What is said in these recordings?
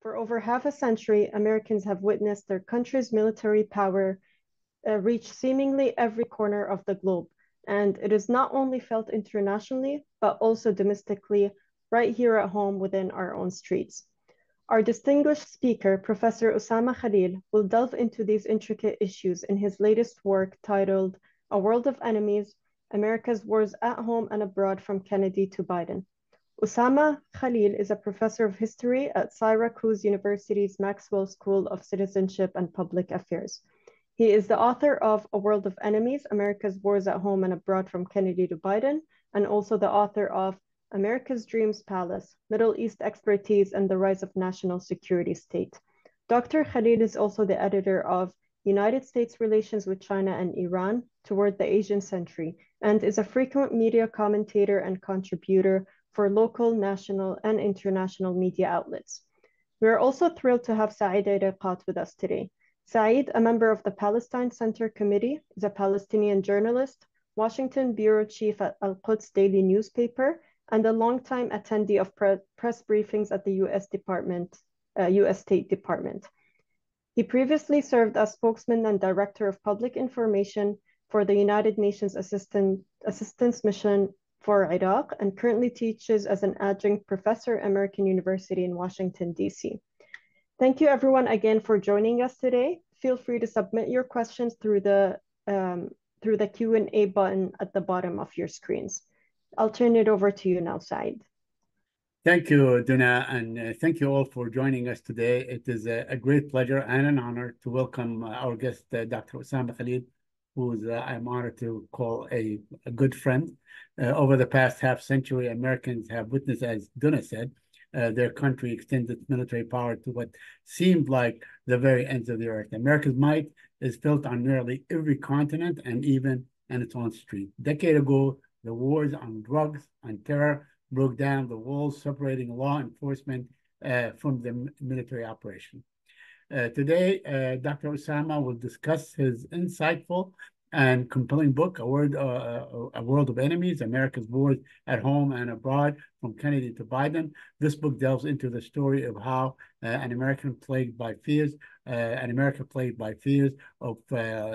For over half a century, Americans have witnessed their country's military power reach seemingly every corner of the globe, and it is not only felt internationally, but also domestically, right here at home within our own streets. Our distinguished speaker, Professor Osamah Khalil, will delve into these intricate issues in his latest work titled A World of Enemies: America's Wars at Home and Abroad from Kennedy to Biden. Osamah Khalil is a professor of history at Syracuse University's Maxwell School of Citizenship and Public Affairs. He is the author of A World of Enemies: America's Wars at Home and Abroad from Kennedy to Biden, and also the author of America's Dreams Palace: Middle East Expertise and the Rise of National Security State. Dr. Khalil is also the editor of United States Relations with China and Iran Toward the Asian Century, and is a frequent media commentator and contributor for local, national, and international media outlets. We are also thrilled to have Saeed Arikat with us today. Saeed, a member of the Palestine Center Committee, is a Palestinian journalist, Washington bureau chief at Al-Quds Daily newspaper, and a longtime attendee of press briefings at the U.S. State Department. He previously served as spokesman and director of public information for the United Nations Assistance Mission for Iraq, and currently teaches as an adjunct professor at American University in Washington, D.C. Thank you everyone again for joining us today. Feel free to submit your questions through the Q&A button at the bottom of your screens. I'll turn it over to you now, Saeed. Thank you, Duna, and thank you all for joining us today. It is a great pleasure and an honor to welcome our guest, Dr. Osamah Khalil, who I'm honored to call a good friend. Over the past half century, Americans have witnessed, as Duna said, their country extend its military power to what seemed like the very ends of the earth. America's might is felt on nearly every continent and even in its own street. A decade ago, the wars on drugs and terror broke down the walls separating law enforcement from the military operation. Today, Dr. Osamah will discuss his insightful and compelling book, A World of Enemies: America's Wars at Home and Abroad from Kennedy to Biden. This book delves into the story of how an America plagued by fears of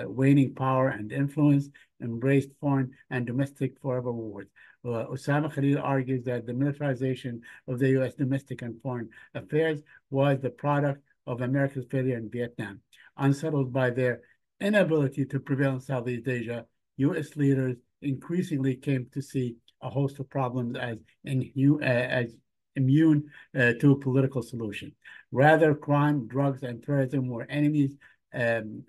waning power and influence embraced foreign and domestic forever wars. Osamah Khalil argues that the militarization of the U.S. domestic and foreign affairs was the product of America's failure in Vietnam. Unsettled by their inability to prevail in Southeast Asia, U.S. leaders increasingly came to see a host of problems as immune to a political solution. Rather, crime, drugs, and terrorism were enemies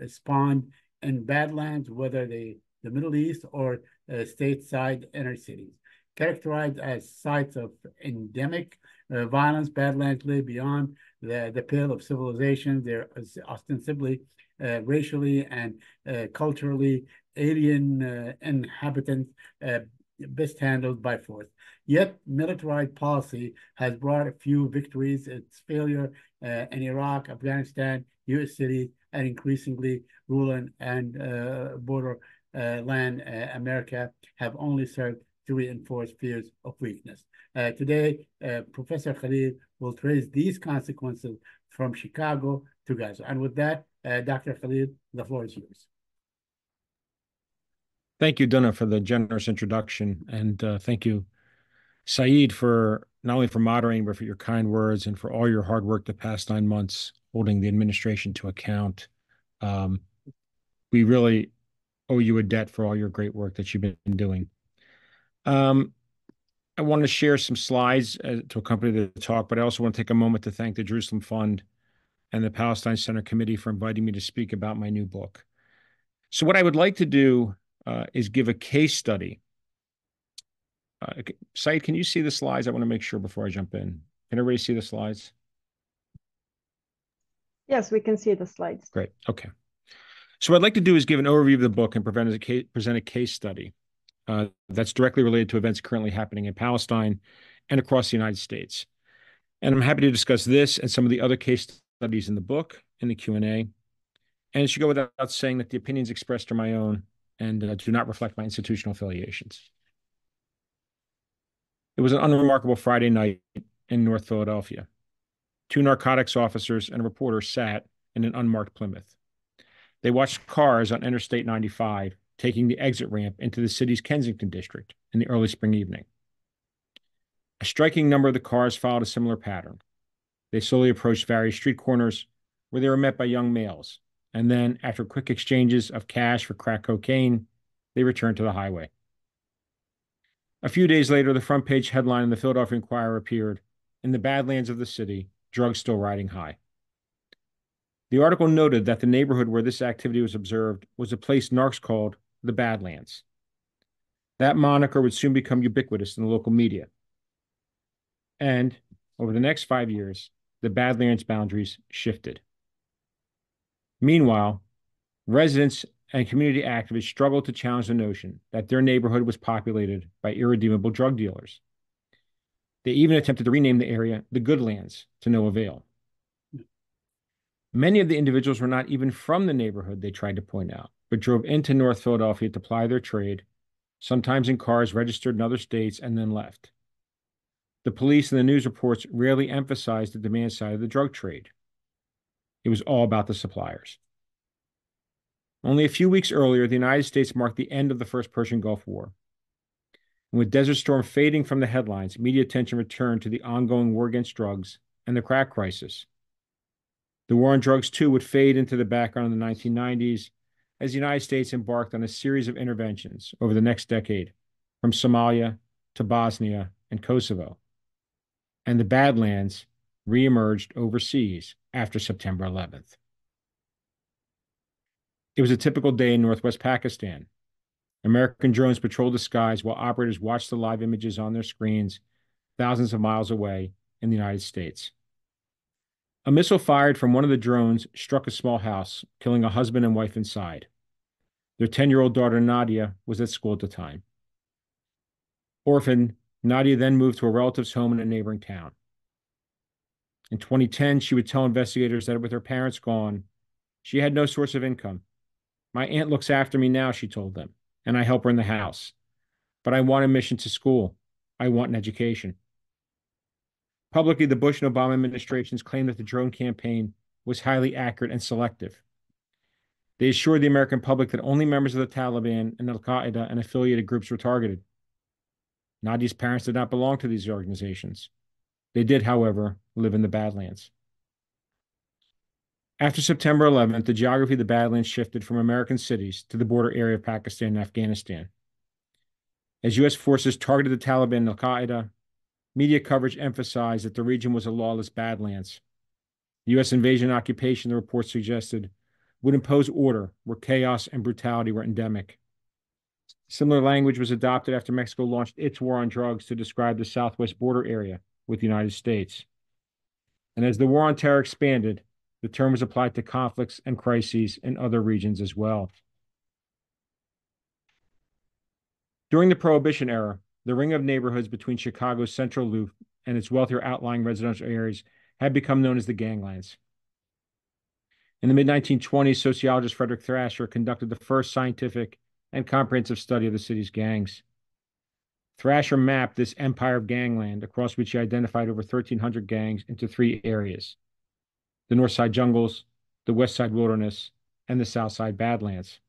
spawned in Badlands, whether the Middle East or stateside inner cities. Characterized as sites of endemic violence, Badlands lay beyond the pale of civilization. They're ostensibly racially and culturally alien inhabitants best handled by force. Yet militarized policy has brought a few victories. Its failure in Iraq, Afghanistan, U.S. cities, and increasingly rural and border land America have only served to reinforce fears of weakness. Today, Professor Khalil will trace these consequences from Chicago to Gaza. And with that, Dr. Khalil, the floor is yours. Thank you, Duna, for the generous introduction. And thank you, Saeed, for not only for moderating, but for your kind words and for all your hard work the past 9 months, holding the administration to account. We really owe you a debt for all your great work that you've been doing. I want to share some slides to accompany the talk, but I also want to take a moment to thank the Jerusalem Fund and the Palestine Center Committee for inviting me to speak about my new book. So what I would like to do is give a case study. Saeed, can you see the slides? I want to make sure before I jump in. Can everybody see the slides? Yes, we can see the slides. Great. Okay. So what I'd like to do is give an overview of the book and present a case study that's directly related to events currently happening in Palestine and across the United States. And I'm happy to discuss this and some of the other case studies in the book in the Q&A. And it should go without saying that the opinions expressed are my own and do not reflect my institutional affiliations. It was an unremarkable Friday night in North Philadelphia. Two narcotics officers and a reporter sat in an unmarked Plymouth. They watched cars on Interstate 95 taking the exit ramp into the city's Kensington district in the early spring evening. A striking number of the cars followed a similar pattern. They slowly approached various street corners where they were met by young males, and then, after quick exchanges of cash for crack cocaine, they returned to the highway. A few days later, the front page headline in the Philadelphia Inquirer appeared, "In the Badlands of the city, drugs still riding high." The article noted that the neighborhood where this activity was observed was a place narcs called the Badlands. That moniker would soon become ubiquitous in the local media. And over the next 5 years, the Badlands boundaries shifted. Meanwhile, residents and community activists struggled to challenge the notion that their neighborhood was populated by irredeemable drug dealers. They even attempted to rename the area the Goodlands, to no avail. Many of the individuals were not even from the neighborhood they tried to point out, but drove into North Philadelphia to ply their trade, sometimes in cars registered in other states, and then left. The police and the news reports rarely emphasized the demand side of the drug trade. It was all about the suppliers. Only a few weeks earlier, the United States marked the end of the First Persian Gulf War. And with Desert Storm fading from the headlines, media attention returned to the ongoing war against drugs and the crack crisis. The war on drugs, too, would fade into the background in the 1990s as the United States embarked on a series of interventions over the next decade, from Somalia to Bosnia and Kosovo. And the Badlands reemerged overseas after September 11th. It was a typical day in northwest Pakistan. American drones patrolled the skies while operators watched the live images on their screens thousands of miles away in the United States. A missile fired from one of the drones struck a small house, killing a husband and wife inside. Their 10-year-old daughter, Nadia, was at school at the time. Orphaned, Nadia then moved to a relative's home in a neighboring town. In 2010, she would tell investigators that with her parents gone, she had no source of income. "My aunt looks after me now," she told them, "and I help her in the house. But I want admission to school. I want an education." Publicly, the Bush and Obama administrations claimed that the drone campaign was highly accurate and selective. They assured the American public that only members of the Taliban and Al-Qaeda and affiliated groups were targeted. Nadia's parents did not belong to these organizations. They did, however, live in the Badlands. After September 11th, the geography of the Badlands shifted from American cities to the border area of Pakistan and Afghanistan. As U.S. forces targeted the Taliban and Al-Qaeda, media coverage emphasized that the region was a lawless Badlands. The U.S. invasion and occupation, the report suggested, would impose order where chaos and brutality were endemic. Similar language was adopted after Mexico launched its war on drugs to describe the southwest border area with the United States. And as the war on terror expanded, the term was applied to conflicts and crises in other regions as well. During the Prohibition era, the ring of neighborhoods between Chicago's Central Loop and its wealthier outlying residential areas had become known as the ganglands. In the mid-1920s, sociologist Frederick Thrasher conducted the first scientific and comprehensive study of the city's gangs. Thrasher mapped this empire of gangland, across which he identified over 1,300 gangs, into three areas: the North Side jungles, the West Side wilderness, and the South Side Badlands.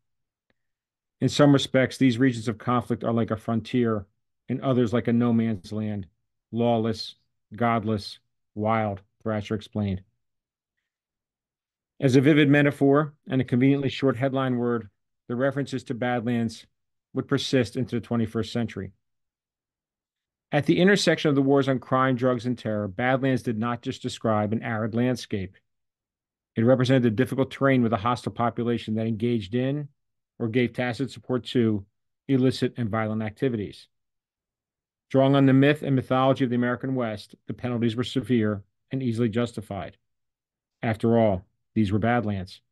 In some respects, these regions of conflict are like a frontier, in others like a no man's land, lawless, godless, wild, Thrasher explained. As a vivid metaphor and a conveniently short headline word, the references to Badlands would persist into the 21st century. At the intersection of the wars on crime, drugs, and terror, Badlands did not just describe an arid landscape. It represented the difficult terrain with a hostile population that engaged in, or gave tacit support to, illicit and violent activities. Drawing on the myth and mythology of the American West, the penalties were severe and easily justified. After all, these were Badlands.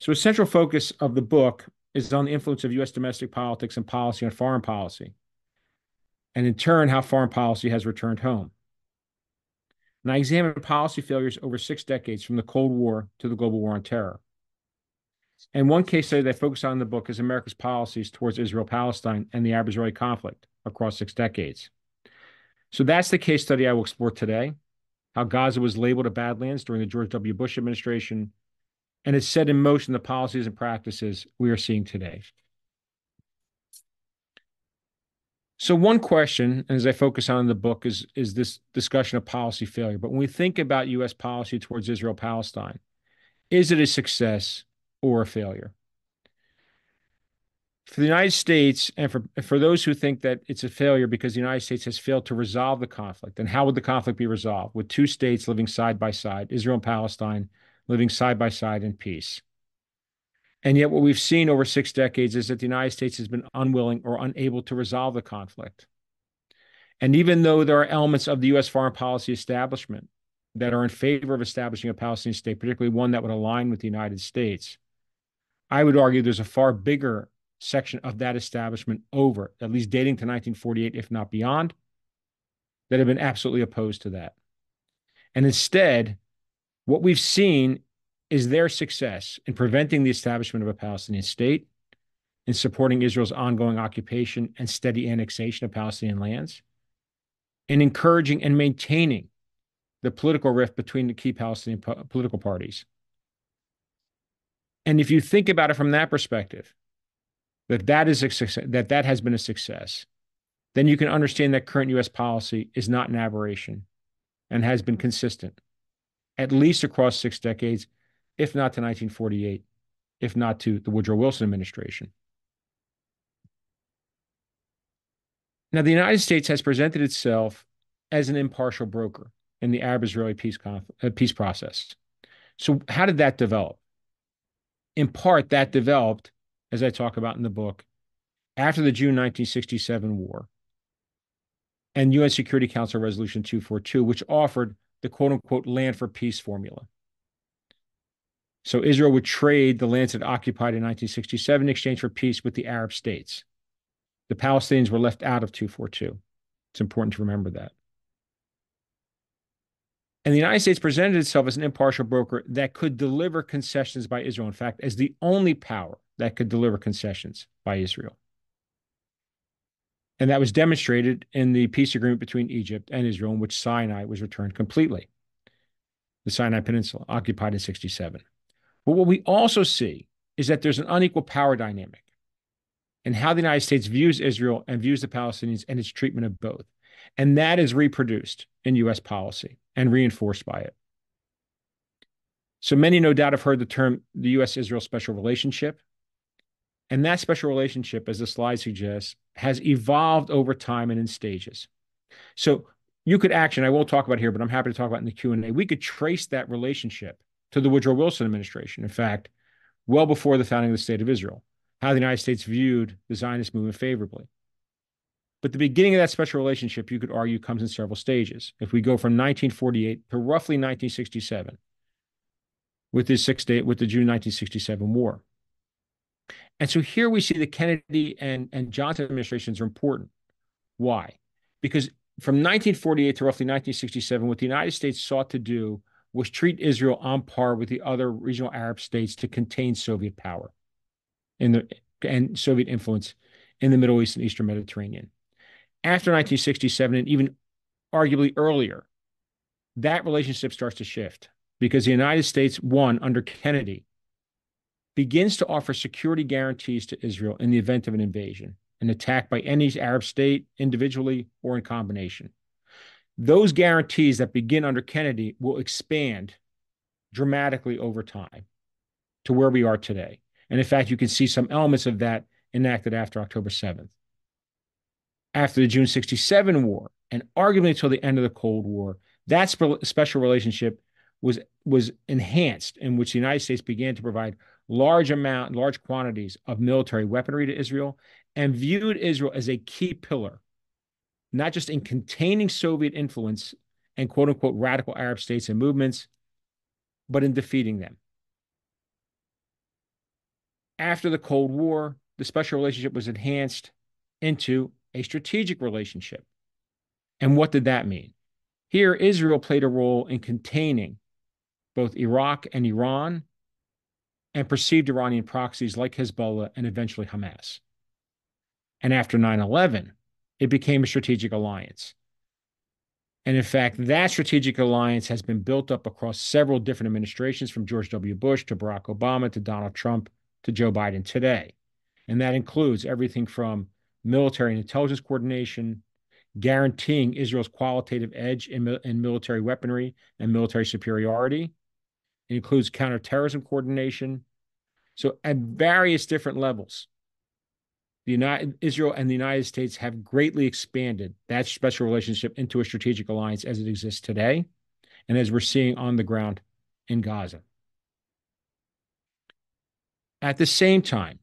So a central focus of the book is on the influence of U.S. domestic politics and policy on foreign policy, and in turn, how foreign policy has returned home. And I examined policy failures over 6 decades, from the Cold War to the global war on terror. And one case study that I focus on in the book is America's policies towards Israel-Palestine and the Arab-Israeli conflict across 6 decades. So that's the case study I will explore today. how Gaza was labeled a Badlands during the George W. Bush administration, and has set in motion the policies and practices we are seeing today. So one question, as I focus on in the book, is this discussion of policy failure. But when we think about U.S. policy towards Israel-Palestine, is it a success or a failure? For the United States, and for those who think that it's a failure because the United States has failed to resolve the conflict, then how would the conflict be resolved? With two states living side by side, Israel and Palestine living side by side in peace. And yet what we've seen over 6 decades is that the United States has been unwilling or unable to resolve the conflict. And even though there are elements of the U.S. foreign policy establishment that are in favor of establishing a Palestinian state, particularly one that would align with the United States, I would argue there's a far bigger section of that establishment over, at least dating to 1948, if not beyond, that have been absolutely opposed to that. And instead, what we've seen is their success in preventing the establishment of a Palestinian state, in supporting Israel's ongoing occupation and steady annexation of Palestinian lands, in encouraging and maintaining the political rift between the key Palestinian political parties. And if you think about it from that perspective, that is a success, that has been a success, then you can understand that current U.S. policy is not an aberration and has been consistent, at least across 6 decades, if not to 1948, if not to the Woodrow Wilson administration. Now, the United States has presented itself as an impartial broker in the Arab-Israeli peace process. So how did that develop? In part, that developed, as I talk about in the book, after the June 1967 war and UN Security Council Resolution 242, which offered the quote-unquote land for peace formula. So Israel would trade the lands it occupied in 1967 in exchange for peace with the Arab states. The Palestinians were left out of 242. It's important to remember that. And the United States presented itself as an impartial broker that could deliver concessions by Israel, in fact, as the only power that could deliver concessions by Israel. And that was demonstrated in the peace agreement between Egypt and Israel, in which Sinai was returned completely, the Sinai Peninsula, occupied in 67. But what we also see is that there's an unequal power dynamic in how the United States views Israel and views the Palestinians and its treatment of both. And that is reproduced in U.S. policy and reinforced by it. So many no doubt have heard the term the U.S.-Israel special relationship. And that special relationship, as the slide suggests, has evolved over time and in stages. So you could actually, and I won't talk about it here, but I'm happy to talk about it in the Q&A, we could trace that relationship to the Woodrow Wilson administration. In fact, well before the founding of the State of Israel, how the United States viewed the Zionist movement favorably. But the beginning of that special relationship, you could argue, comes in several stages. If we go from 1948 to roughly 1967, with the June 1967 war. And so here we see the Kennedy and Johnson administrations are important. Why? Because from 1948 to roughly 1967, what the United States sought to do was treat Israel on par with the other regional Arab states to contain Soviet power and Soviet influence in the Middle East and Eastern Mediterranean. After 1967, and even arguably earlier, that relationship starts to shift because the United States, one, under Kennedy, begins to offer security guarantees to Israel in the event of an invasion, an attack by any Arab state individually or in combination. Those guarantees that begin under Kennedy will expand dramatically over time to where we are today. And in fact, you can see some elements of that enacted after October 7th. After the June 67 war, and arguably until the end of the Cold War, that special relationship was enhanced, in which the United States began to provide large quantities of military weaponry to Israel and viewed Israel as a key pillar, not just in containing Soviet influence and quote unquote radical Arab states and movements, but in defeating them. After the Cold War, the special relationship was enhanced into a strategic relationship. And what did that mean? Here, Israel played a role in containing both Iraq and Iran and perceived Iranian proxies like Hezbollah and eventually Hamas. And after 9/11, it became a strategic alliance. And in fact, that strategic alliance has been built up across several different administrations, from George W. Bush to Barack Obama to Donald Trump to Joe Biden today. And that includes everything from military and intelligence coordination, guaranteeing Israel's qualitative edge in military weaponry and military superiority. It includes counterterrorism coordination. So at various different levels, Israel and the United States have greatly expanded that special relationship into a strategic alliance as it exists today, and as we're seeing on the ground in Gaza. At the same time,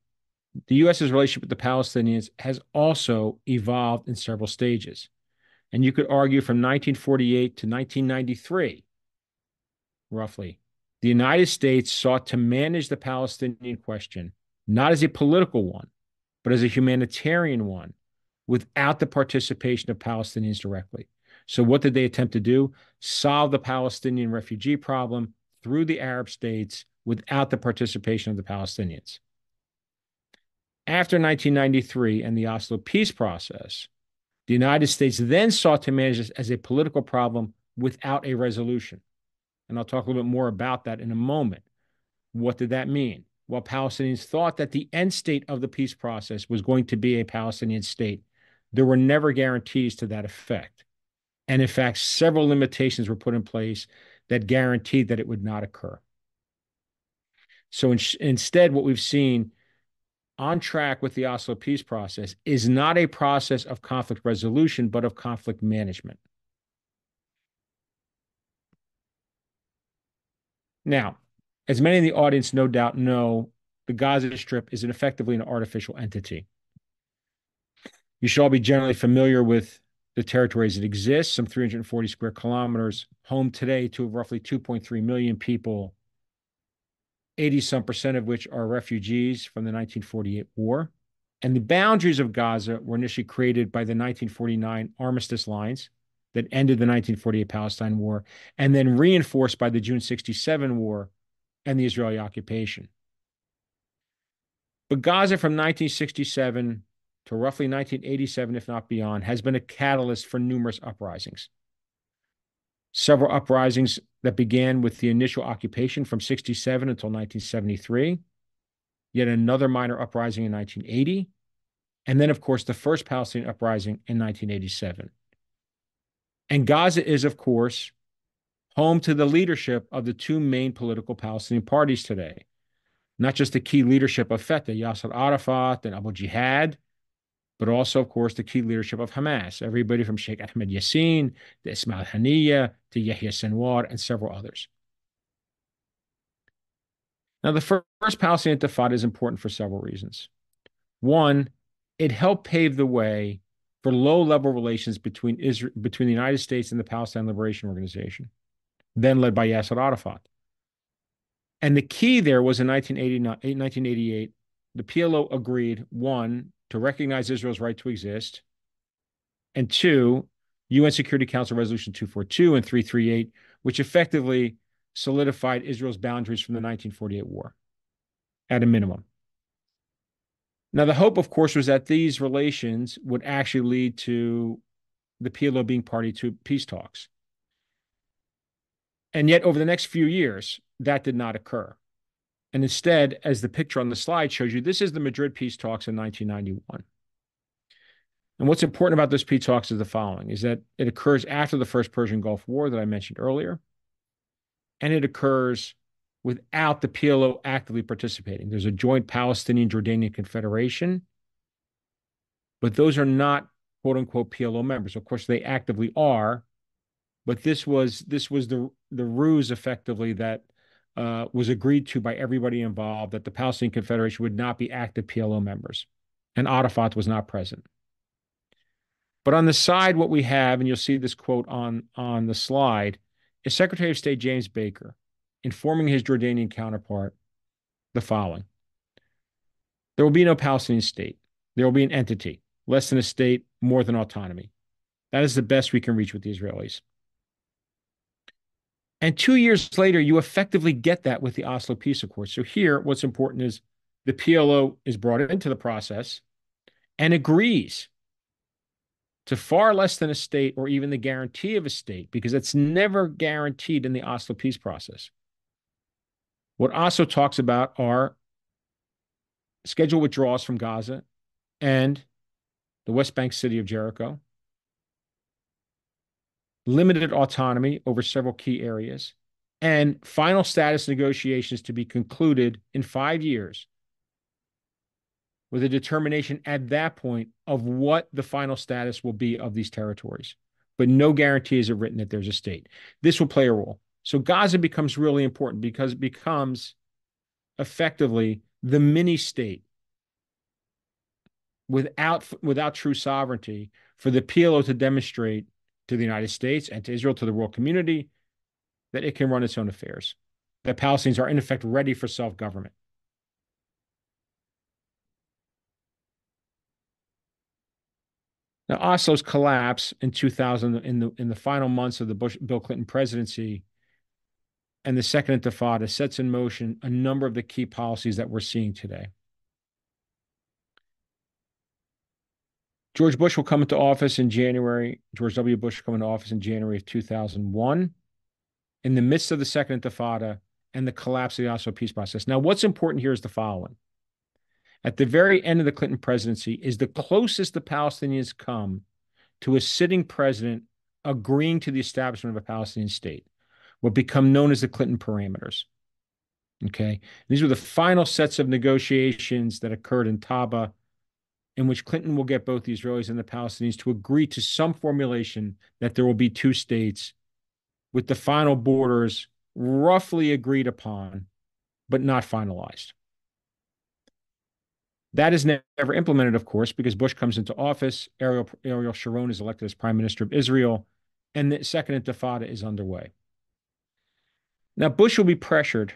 the U.S.'s relationship with the Palestinians has also evolved in several stages. And you could argue from 1948 to 1993, roughly, the United States sought to manage the Palestinian question not as a political one, but as a humanitarian one, without the participation of Palestinians directly. So what did they attempt to do? Solve the Palestinian refugee problem through the Arab states without the participation of the Palestinians. After 1993 and the Oslo peace process, the United States then sought to manage this as a political problem without a resolution. And I'll talk a little bit more about that in a moment. What did that mean? Well, Palestinians thought that the end state of the peace process was going to be a Palestinian state. There were never guarantees to that effect. And in fact, several limitations were put in place that guaranteed that it would not occur. So instead, what we've seen on track with the Oslo peace process is not a process of conflict resolution, but of conflict management. Now, as many in the audience no doubt know, the Gaza Strip is effectively an artificial entity. You should all be generally familiar with the territories that exist, some 340 square kilometers, home today to roughly 2.3 million people, 80-some% of which are refugees from the 1948 war. And the boundaries of Gaza were initially created by the 1949 armistice lines that ended the 1948 Palestine War, and then reinforced by the June 67 war and the Israeli occupation. But Gaza from 1967 to roughly 1987, if not beyond, has been a catalyst for numerous uprisings. Several uprisings that began with the initial occupation from 67 until 1973, yet another minor uprising in 1980, and then, of course, the first Palestinian uprising in 1987. And Gaza is, of course, home to the leadership of the two main political Palestinian parties today. Not just the key leadership of Fatah, Yasser Arafat and Abu Jihad, but also, of course, the key leadership of Hamas, everybody from Sheikh Ahmed Yassin to Ismail Haniyeh to Yahya Sinwar and several others. Now, the first Palestinian Intifada is important for several reasons. One, it helped pave the way for low-level relations between the United States and the Palestine Liberation Organization, then led by Yasser Arafat. And the key there was in 1988, the PLO agreed, one, to recognize Israel's right to exist, and two, UN Security Council Resolution 242 and 338, which effectively solidified Israel's boundaries from the 1948 war at a minimum. Now, the hope, of course, was that these relations would actually lead to the PLO being party to peace talks. And yet, over the next few years, that did not occur. And instead, as the picture on the slide shows you, this is the Madrid peace talks in 1991. And what's important about those peace talks is the following, is that it occurs after the first Persian Gulf War that I mentioned earlier, and it occurs without the PLO actively participating. There's a joint Palestinian-Jordanian Confederation, but those are not quote-unquote PLO members. Of course, they actively are, but this was the ruse effectively that was agreed to by everybody involved, that the Palestinian Confederation would not be active PLO members, and Arafat was not present. But on the side, what we have, and you'll see this quote on the slide, is Secretary of State James Baker informing his Jordanian counterpart the following: there will be no Palestinian state. There will be an entity, less than a state, more than autonomy. That is the best we can reach with the Israelis. And 2 years later, you effectively get that with the Oslo Peace Accord. So here, what's important is the PLO is brought into the process and agrees to far less than a state or even the guarantee of a state, because it's never guaranteed in the Oslo peace process. What Oslo talks about are scheduled withdrawals from Gaza and the West Bank city of Jericho, limited autonomy over several key areas, and final status negotiations to be concluded in 5 years, with a determination at that point of what the final status will be of these territories. But no guarantees are written that there's a state. This will play a role. So Gaza becomes really important because it becomes effectively the mini state without true sovereignty for the PLO to demonstrate to the United States and to Israel, to the world community, that it can run its own affairs, that Palestinians are in effect ready for self-government. Now, Oslo's collapse in 2000, in the final months of the Bill Clinton presidency, and the Second Intifada sets in motion a number of the key policies that we're seeing today. George Bush will come into office in January. George W. Bush will come into office in January of 2001, in the midst of the Second Intifada and the collapse of the Oslo peace process. Now, what's important here is the following. At the very end of the Clinton presidency is the closest the Palestinians come to a sitting president agreeing to the establishment of a Palestinian state, what become known as the Clinton parameters. Okay. These were the final sets of negotiations that occurred in Taba, in which Clinton will get both the Israelis and the Palestinians to agree to some formulation that there will be two states, with the final borders roughly agreed upon, but not finalized. That is never implemented, of course, because Bush comes into office, Ariel Sharon is elected as Prime Minister of Israel, and the Second Intifada is underway. Now, Bush will be pressured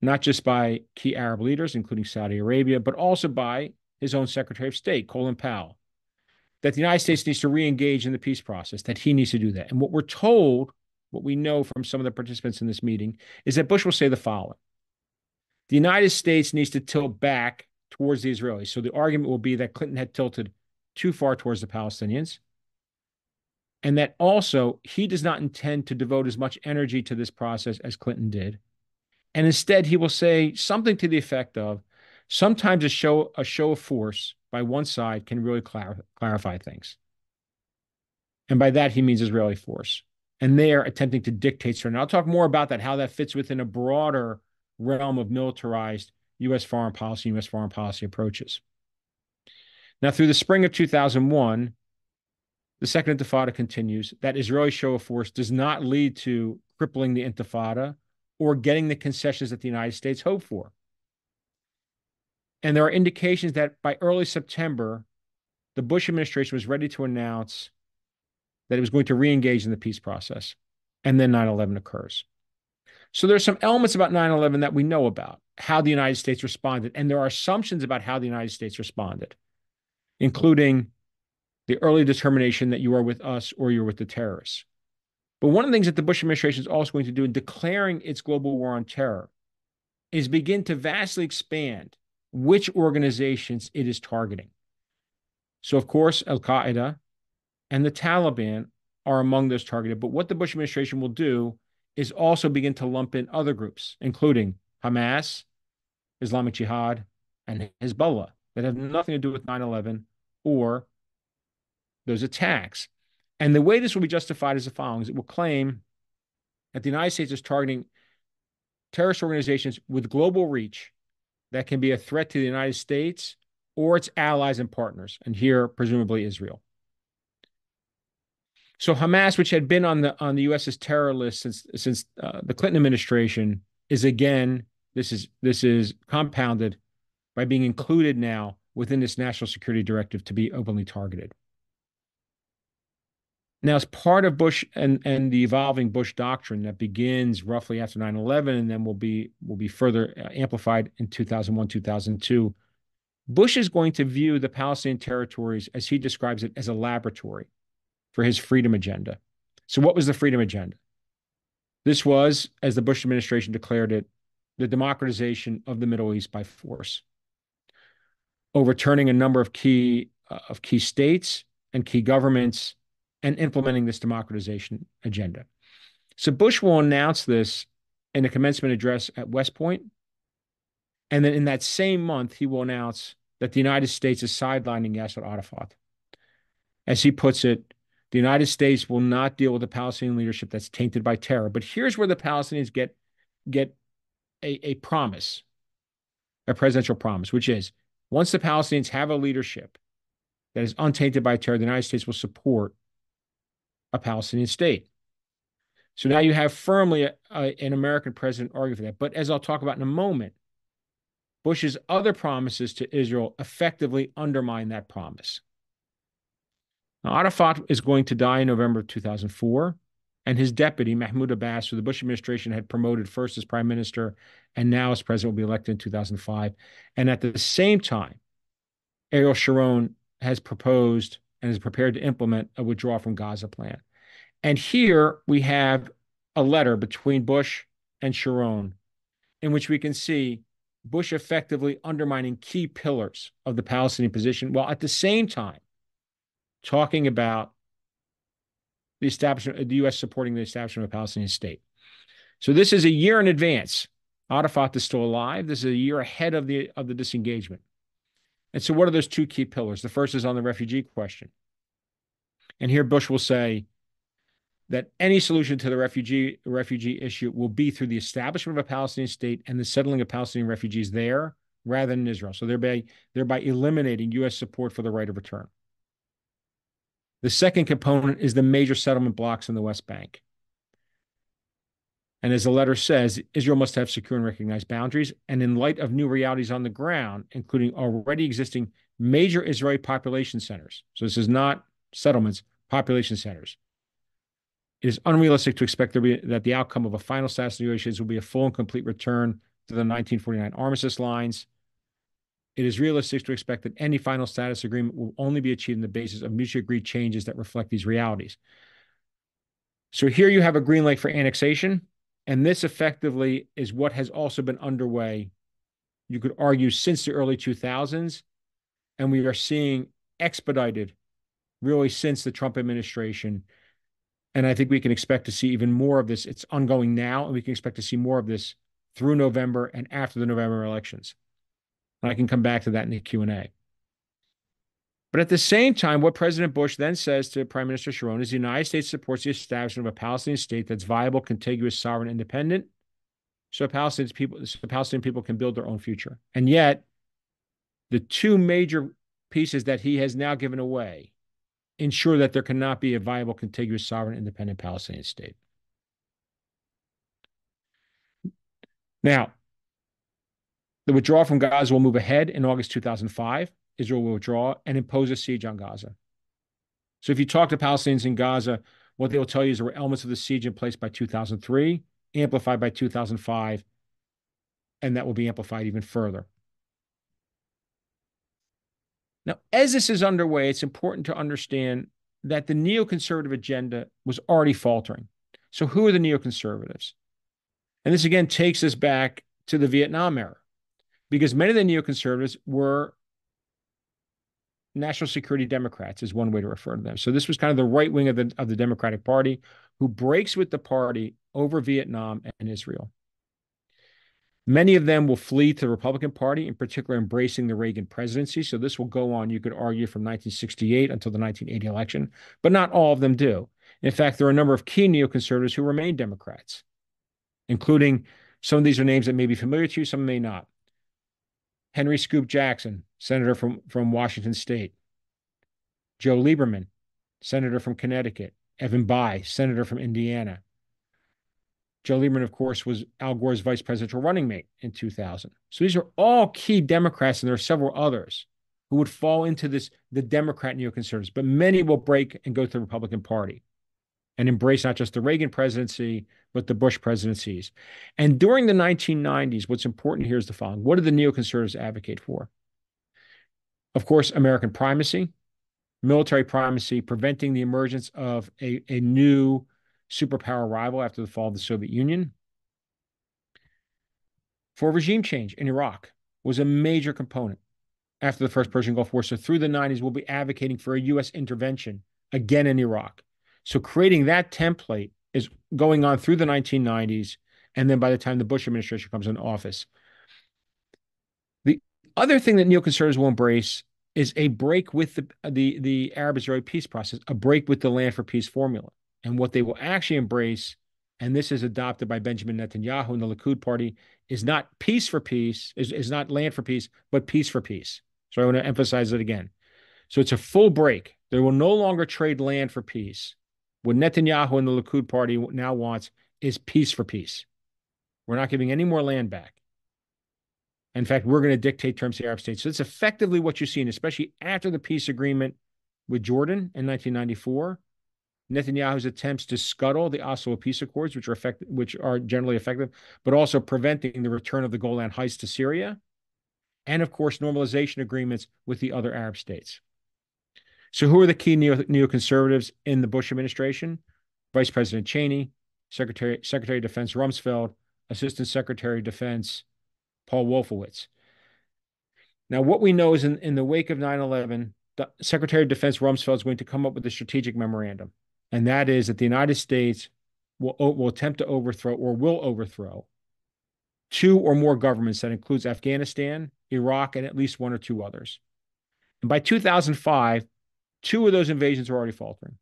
not just by key Arab leaders, including Saudi Arabia, but also by his own Secretary of State, Colin Powell, that the United States needs to re-engage in the peace process, that he needs to do that. And what we're told, what we know from some of the participants in this meeting, is that Bush will say the following. The United States needs to tilt back towards the Israelis. So the argument will be that Clinton had tilted too far towards the Palestinians, and that also he does not intend to devote as much energy to this process as Clinton did. And instead, he will say something to the effect of, sometimes a show of force by one side can really clarify things. And by that, he means Israeli force. And they are attempting to dictate certain. I'll talk more about that, how that fits within a broader realm of militarized U.S. foreign policy, U.S. foreign policy approaches. Now, through the spring of 2001, the Second Intifada continues. That Israeli show of force does not lead to crippling the Intifada or getting the concessions that the United States hoped for. And there are indications that by early September, the Bush administration was ready to announce that it was going to re-engage in the peace process. And then 9/11 occurs. So there's some elements about 9/11 that we know about, how the United States responded. And there are assumptions about how the United States responded, including the early determination that you are with us or you're with the terrorists. But one of the things that the Bush administration is also going to do in declaring its global war on terror is begin to vastly expand which organizations it is targeting. So, of course, Al-Qaeda and the Taliban are among those targeted. But what the Bush administration will do is also begin to lump in other groups, including Hamas, Islamic Jihad, and Hezbollah, that have nothing to do with 9/11 or those attacks. And the way this will be justified is the following. It will claim that the United States is targeting terrorist organizations with global reach that can be a threat to the United States or its allies and partners, and here, presumably, Israel. So Hamas, which had been on the U.S.'s terror list since the Clinton administration, is again, this is compounded by being included now within this national security directive to be openly targeted. Now, as part of Bush and the evolving Bush doctrine that begins roughly after 9/11 and then will be further amplified in 2001, 2002, Bush is going to view the Palestinian territories, as he describes it, as a laboratory for his freedom agenda. So what was the freedom agenda? This was, as the Bush administration declared it, the democratization of the Middle East by force, overturning a number of key states and key governments and implementing this democratization agenda. So Bush will announce this in a commencement address at West Point. And then in that same month, he will announce that the United States is sidelining Yasser Arafat. As he puts it, the United States will not deal with the Palestinian leadership that's tainted by terror. But here's where the Palestinians get a promise, a presidential promise, which is once the Palestinians have a leadership that is untainted by terror, the United States will support a Palestinian state. So now you have firmly an American president arguing for that. But as I'll talk about in a moment, Bush's other promises to Israel effectively undermine that promise. Now, Arafat is going to die in November of 2004, and his deputy, Mahmoud Abbas, who the Bush administration had promoted first as prime minister and now as president, will be elected in 2005. And at the same time, Ariel Sharon has proposed and is prepared to implement a withdrawal from Gaza plan. And here we have a letter between Bush and Sharon in which we can see Bush effectively undermining key pillars of the Palestinian position, while at the same time talking about the establishment, the U.S. supporting the establishment of a Palestinian state. So this is a year in advance. Arafat is still alive. This is a year ahead of the disengagement. And so what are those two key pillars? The first is on the refugee question. And here Bush will say that any solution to the refugee issue will be through the establishment of a Palestinian state and the settling of Palestinian refugees there rather than in Israel. So thereby eliminating U.S. support for the right of return. The second component is the major settlement blocks in the West Bank. And as the letter says, Israel must have secure and recognized boundaries. And in light of new realities on the ground, including already existing major Israeli population centers, so this is not settlements, population centers, it is unrealistic to expect that the outcome of a final status negotiations will be a full and complete return to the 1949 armistice lines. It is realistic to expect that any final status agreement will only be achieved on the basis of mutually agreed changes that reflect these realities. So here you have a green light for annexation, and this effectively is what has also been underway, you could argue, since the early 2000s, and we are seeing expedited really since the Trump administration. And I think we can expect to see even more of this. It's ongoing now, and we can expect to see more of this through November and after the November elections. And I can come back to that in the Q&A. But at the same time, what President Bush then says to Prime Minister Sharon is the United States supports the establishment of a Palestinian state that's viable, contiguous, sovereign, independent, so Palestinian people can build their own future. And yet, the two major pieces that he has now given away ensure that there cannot be a viable, contiguous, sovereign, independent Palestinian state. Now, the withdrawal from Gaza will move ahead in August 2005. Israel will withdraw and impose a siege on Gaza. So if you talk to Palestinians in Gaza, what they will tell you is there were elements of the siege in place by 2003, amplified by 2005, and that will be amplified even further. Now, as this is underway, it's important to understand that the neoconservative agenda was already faltering. So who are the neoconservatives? And this again takes us back to the Vietnam era, because many of the neoconservatives were national security Democrats, is one way to refer to them. So this was kind of the right wing of the Democratic Party who breaks with the party over Vietnam and Israel. Many of them will flee to the Republican Party, in particular embracing the Reagan presidency. So this will go on, you could argue, from 1968 until the 1980 election, but not all of them do. In fact, there are a number of key neoconservatives who remain Democrats, including some of these are names that may be familiar to you, some may not. Henry Scoop Jackson, senator from Washington State. Joe Lieberman, senator from Connecticut. Evan Bayh, senator from Indiana. Joe Lieberman, of course, was Al Gore's vice presidential running mate in 2000. So these are all key Democrats, and there are several others who would fall into the Democrat neoconservatives, but many will break and go to the Republican Party and embrace not just the Reagan presidency, but the Bush presidencies. And during the 1990s, what's important here is the following. What do the neoconservatives advocate for? Of course, American primacy, military primacy, preventing the emergence of a new superpower rival after the fall of the Soviet Union. For regime change in Iraq was a major component. after the first Persian Gulf War. So through the 90s, we'll be advocating for a U.S. intervention again in Iraq. So creating that template is going on through the 1990s, and then by the time the Bush administration comes in office. The other thing that neoconservatives will embrace is a break with the Arab-Israeli peace process, a break with the land for peace formula. And what they will actually embrace, and this is adopted by Benjamin Netanyahu and the Likud party, is not peace for peace, is not land for peace, but peace for peace. So I want to emphasize it again. So it's a full break. They will no longer trade land for peace. What Netanyahu and the Likud party now wants is peace for peace. We're not giving any more land back. In fact, we're going to dictate terms to the Arab states. So it's effectively what you've seen, especially after the peace agreement with Jordan in 1994, Netanyahu's attempts to scuttle the Oslo peace accords, which are generally effective, but also preventing the return of the Golan Heights to Syria, and of course, normalization agreements with the other Arab states. So who are the key neoconservatives in the Bush administration? Vice President Cheney, Secretary of Defense Rumsfeld, Assistant Secretary of Defense Paul Wolfowitz. Now, what we know is in the wake of 9/11, the Secretary of Defense Rumsfeld is going to come up with a strategic memorandum, and that is that the United States will attempt to overthrow or will overthrow 2 or more governments that includes Afghanistan, Iraq, and at least 1 or 2 others. And by 2005, 2 of those invasions are already faltering.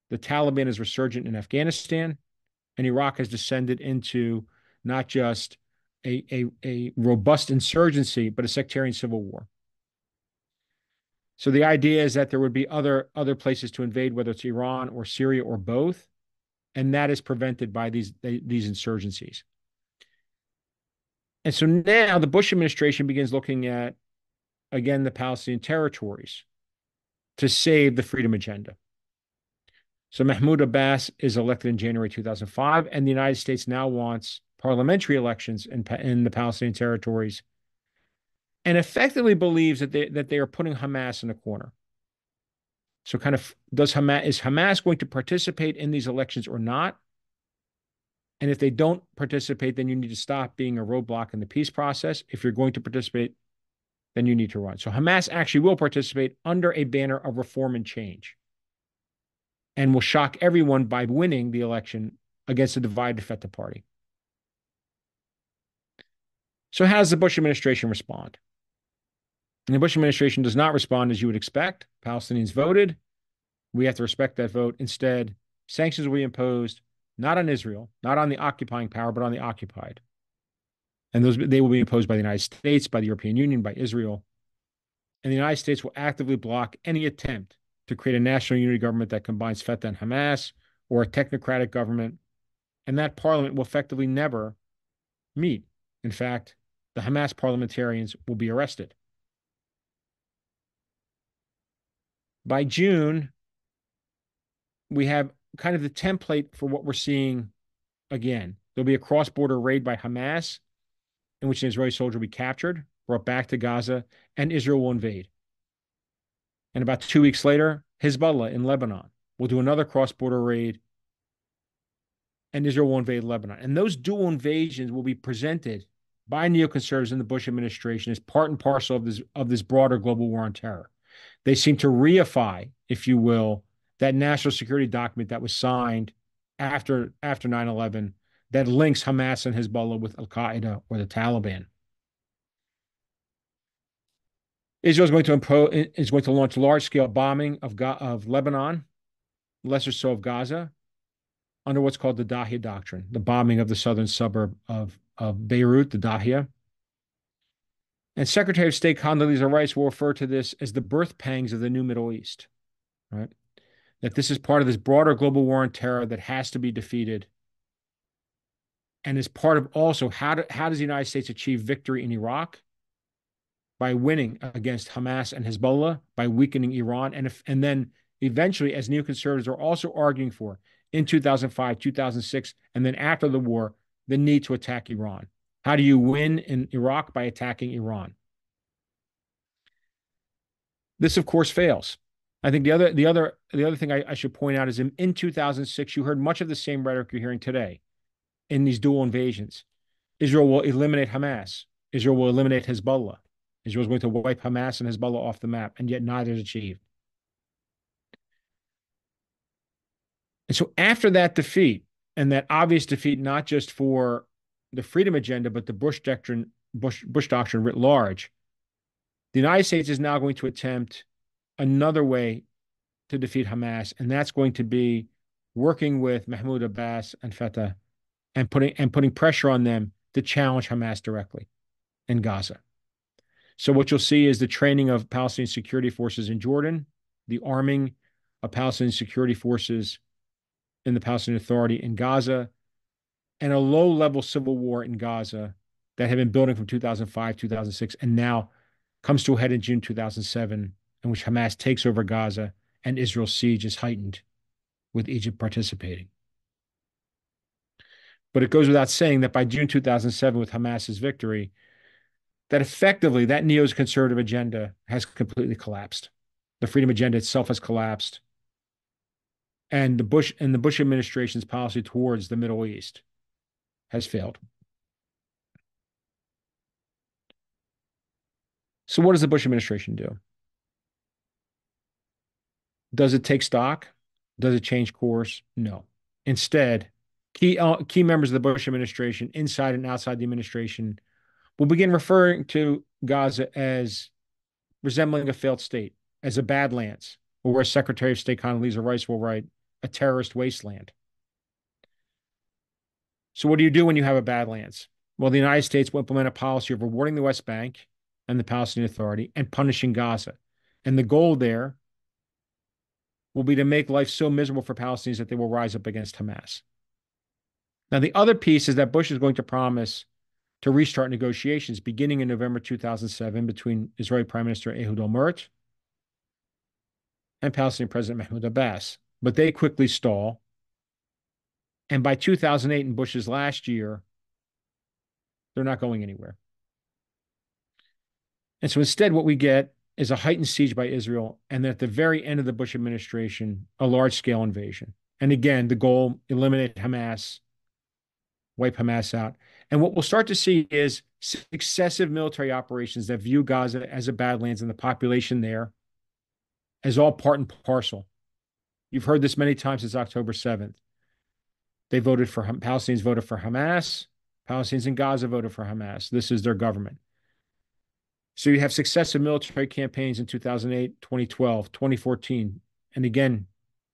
The Taliban is resurgent in Afghanistan, and Iraq has descended into not just a robust insurgency, but a sectarian civil war. So the idea is that there would be other places to invade, whether it's Iran or Syria or both, and that is prevented by these insurgencies. And so now the Bush administration begins looking at, again, the Palestinian territories to save the freedom agenda. So Mahmoud Abbas is elected in January 2005, and the United States now wants parliamentary elections in the Palestinian territories, and effectively believes that they are putting Hamas in a corner. So kind of is Hamas going to participate in these elections or not? And if they don't participate, then you need to stop being a roadblock in the peace process. If you're going to participate, then you need to run. So Hamas actually will participate under a banner of reform and change, and will shock everyone by winning the election against a divided Fatah party. So how does the Bush administration respond? And the Bush administration does not respond as you would expect. Palestinians voted. We have to respect that vote. Instead, sanctions will be imposed not on Israel, not on the occupying power, but on the occupied. And they will be imposed by the United States, by the European Union, by Israel. And the United States will actively block any attempt to create a national unity government that combines Fatah and Hamas, or a technocratic government. And that parliament will effectively never meet. In fact, the Hamas parliamentarians will be arrested. By June, we have kind of the template for what we're seeing again. There'll be a cross-border raid by Hamas, in which an Israeli soldier will be captured, brought back to Gaza, and Israel will invade. And about 2 weeks later, Hezbollah in Lebanon will do another cross-border raid, and Israel will invade Lebanon. And those dual invasions will be presented by neoconservatives in the Bush administration as part and parcel of this broader global war on terror. They seem to reify, if you will, that national security document that was signed after 9/11 that links Hamas and Hezbollah with Al-Qaeda or the Taliban. Israel is going to launch large-scale bombing of Lebanon, lesser so of Gaza, under what's called the Dahia Doctrine, the bombing of the southern suburb of Beirut, the Dahia. And Secretary of State Condoleezza Rice will refer to this as the birth pangs of the new Middle East, right? That this is part of this broader global war on terror that has to be defeated, and is part of also how does the United States achieve victory in Iraq? By winning against Hamas and Hezbollah, by weakening Iran, and then eventually, as neoconservatives are also arguing for in 2005, 2006, and then after the war, the need to attack Iran. How do you win in Iraq? By attacking Iran. This, of course, fails. I think the other thing I should point out is in 2006, you heard much of the same rhetoric you're hearing today in these dual invasions. Israel will eliminate Hamas. Israel will eliminate Hezbollah. Israel is going to wipe Hamas and Hezbollah off the map, and yet neither is achieved. And so after that defeat, and that obvious defeat, not just for the freedom agenda, but the Bush doctrine writ large, the United States is now going to attempt another way to defeat Hamas, and that's going to be working with Mahmoud Abbas and Fatah and putting pressure on them to challenge Hamas directly in Gaza. So what you'll see is the training of Palestinian security forces in Jordan, the arming of Palestinian security forces in the Palestinian Authority in Gaza, and a low-level civil war in Gaza that had been building from 2005, 2006, and now comes to a head in June 2007, in which Hamas takes over Gaza and Israel's siege is heightened, with Egypt participating. But it goes without saying that by June 2007, with Hamas's victory, that effectively that neoconservative agenda has completely collapsed. The freedom agenda itself has collapsed. And the Bush administration's policy towards the Middle East has failed. So what does the Bush administration do? Does it take stock? Does it change course? No. Instead, key members of the Bush administration, inside and outside the administration, will begin referring to Gaza as resembling a failed state, as a Badlands, or where Secretary of State Condoleezza Rice will write, a terrorist wasteland. So what do you do when you have a Badlands? Well, the United States will implement a policy of rewarding the West Bank and the Palestinian Authority and punishing Gaza. And the goal there will be to make life so miserable for Palestinians that they will rise up against Hamas. Now, the other piece is that Bush is going to promise to restart negotiations beginning in November 2007 between Israeli Prime Minister Ehud Olmert and Palestinian President Mahmoud Abbas. But they quickly stall. And by 2008, in Bush's last year, they're not going anywhere. And so instead, what we get is a heightened siege by Israel, and then at the very end of the Bush administration, a large-scale invasion. And again, the goal, eliminate Hamas, wipe Hamas out. And what we'll start to see is successive military operations that view Gaza as a Badlands and the population there as all part and parcel. You've heard this many times since October 7th. Palestinians voted for Hamas. Palestinians in Gaza voted for Hamas. This is their government. So you have successive military campaigns in 2008, 2012, 2014, and again,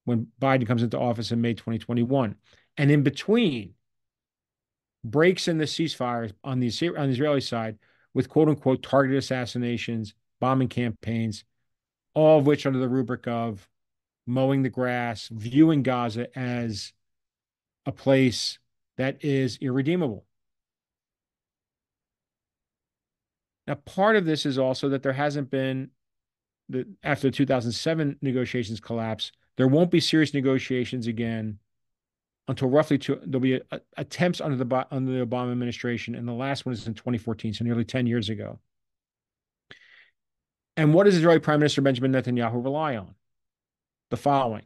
when Biden comes into office in May 2021. And in between, breaks in the ceasefires on the Israeli side with quote-unquote targeted assassinations, bombing campaigns, all of which under the rubric of mowing the grass, viewing Gaza as a place that is irredeemable. Now, part of this is also that there hasn't been, after the 2007 negotiations collapse, there won't be serious negotiations again until there'll be attempts under the Obama administration, and the last one is in 2014, so nearly 10 years ago. And what does Israeli Prime Minister Benjamin Netanyahu rely on? The following: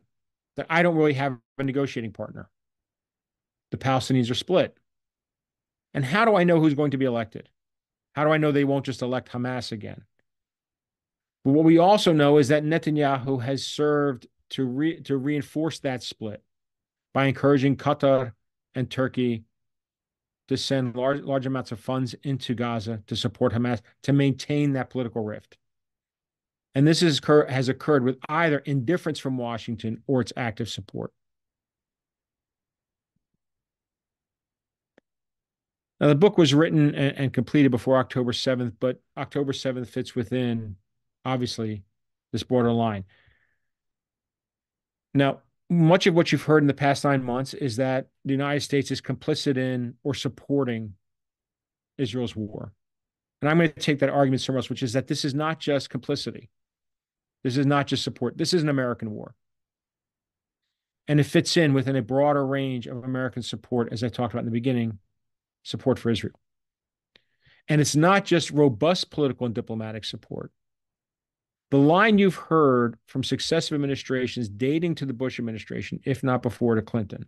that I don't really have a negotiating partner. The Palestinians are split. And how do I know who's going to be elected? How do I know they won't just elect Hamas again? But what we also know is that Netanyahu has served to reinforce that split by encouraging Qatar and Turkey to send large amounts of funds into Gaza to support Hamas, to maintain that political rift. And this has occurred with either indifference from Washington or its active support. Now, the book was written and completed before October 7th, but October 7th fits within, obviously, this borderline. Now, much of what you've heard in the past 9 months is that the United States is complicit in or supporting Israel's war. And I'm going to take that argument somewhere else, which is that this is not just complicity. This is not just support. This is an American war. And it fits in within a broader range of American support, as I talked about in the beginning, support for Israel. And it's not just robust political and diplomatic support. The line you've heard from successive administrations dating to the Bush administration, if not before to Clinton,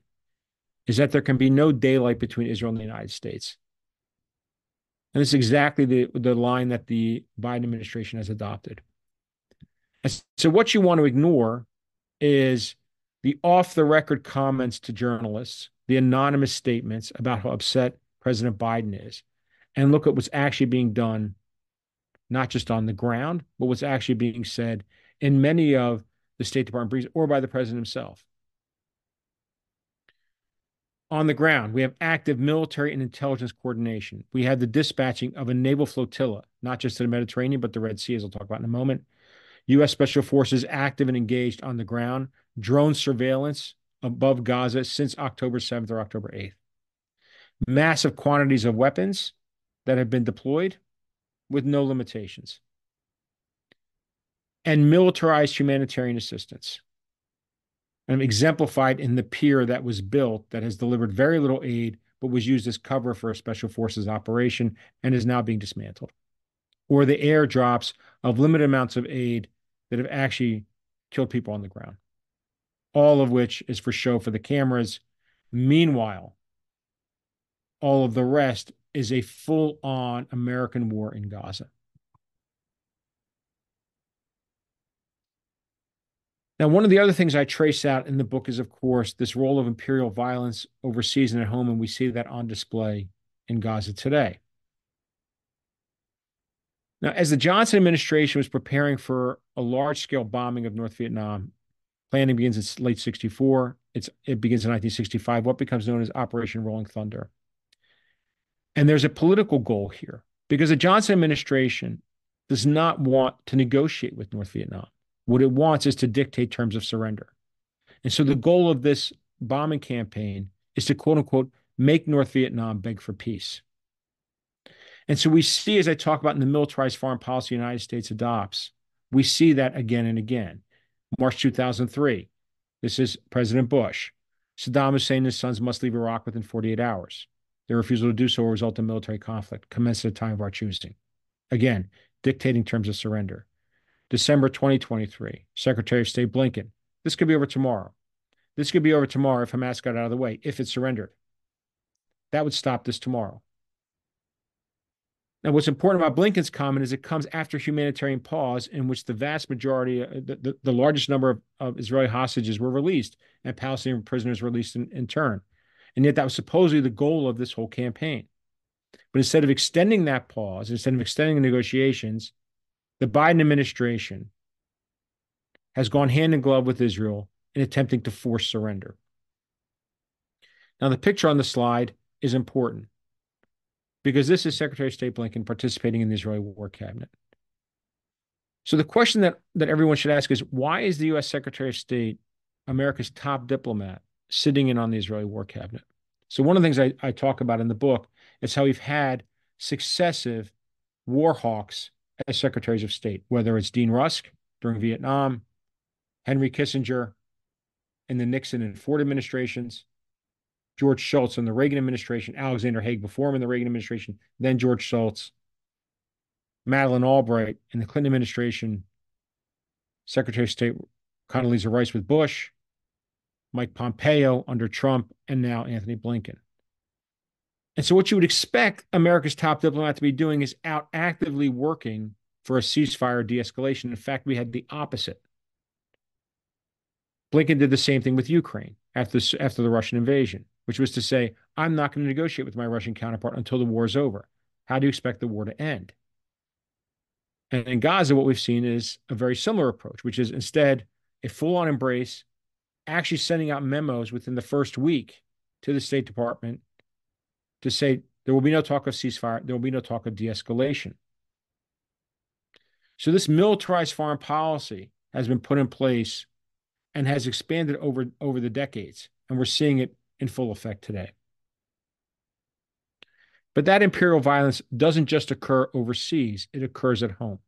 is that there can be no daylight between Israel and the United States. And it's exactly the line that the Biden administration has adopted. And so what you want to ignore is the off-the-record comments to journalists, the anonymous statements about how upset President Biden is, and look at what's actually being done, not just on the ground, but what's actually being said in many of the State Department briefs or by the president himself. On the ground, we have active military and intelligence coordination. We have the dispatching of a naval flotilla, not just to the Mediterranean, but the Red Sea, as I'll talk about in a moment. U.S. Special Forces active and engaged on the ground. Drone surveillance above Gaza since October 7th or October 8th. Massive quantities of weapons that have been deployed with no limitations. And militarized humanitarian assistance. And exemplified in the pier that was built that has delivered very little aid, but was used as cover for a special forces operation and is now being dismantled. Or the airdrops of limited amounts of aid that have actually killed people on the ground. All of which is for show for the cameras. Meanwhile, all of the rest is a full-on American war in Gaza. Now, one of the other things I trace out in the book is, of course, this role of imperial violence overseas and at home, and we see that on display in Gaza today. Now, as the Johnson administration was preparing for a large-scale bombing of North Vietnam, planning begins in late 64. It begins in 1965, what becomes known as Operation Rolling Thunder. And there's a political goal here because the Johnson administration does not want to negotiate with North Vietnam. What it wants is to dictate terms of surrender. And so the goal of this bombing campaign is to, quote unquote, make North Vietnam beg for peace. And so we see, as I talk about in the militarized foreign policy the United States adopts, we see that again and again. March 2003, this is President Bush. Saddam Hussein and his sons must leave Iraq within 48 hours. Their refusal to do so will result in military conflict, commence at a time of our choosing. Again, dictating terms of surrender. December 2023, Secretary of State Blinken. This could be over tomorrow. This could be over tomorrow if Hamas got out of the way, if it surrendered. That would stop this tomorrow. Now, what's important about Blinken's comment is it comes after humanitarian pause in which the vast majority, the largest number of Israeli hostages were released and Palestinian prisoners released in turn. And yet that was supposedly the goal of this whole campaign. But instead of extending that pause, instead of extending the negotiations, the Biden administration has gone hand in glove with Israel in attempting to force surrender. Now, the picture on the slide is important because this is Secretary of State Blinken participating in the Israeli War Cabinet. So the question that everyone should ask is, why is the U.S. Secretary of State, America's top diplomat, sitting in on the Israeli War Cabinet? So one of the things I talk about in the book is how we've had successive war hawks as secretaries of state, whether it's Dean Rusk during Vietnam, Henry Kissinger in the Nixon and Ford administrations, George Shultz in the Reagan administration, Alexander Haig before him in the Reagan administration, then George Shultz, Madeleine Albright in the Clinton administration, Secretary of State Condoleezza Rice with Bush, Mike Pompeo under Trump, and now Anthony Blinken. And so what you would expect America's top diplomat to be doing is out actively working for a ceasefire de-escalation. In fact, we had the opposite. Blinken did the same thing with Ukraine after the Russian invasion, which was to say, I'm not going to negotiate with my Russian counterpart until the war is over. How do you expect the war to end? And in Gaza, what we've seen is a very similar approach, which is instead a full-on embrace, actually sending out memos within the first week to the State Department to say there will be no talk of ceasefire, there will be no talk of de-escalation. So this militarized foreign policy has been put in place and has expanded over the decades, and we're seeing it in full effect today. But that imperial violence doesn't just occur overseas, it occurs at home.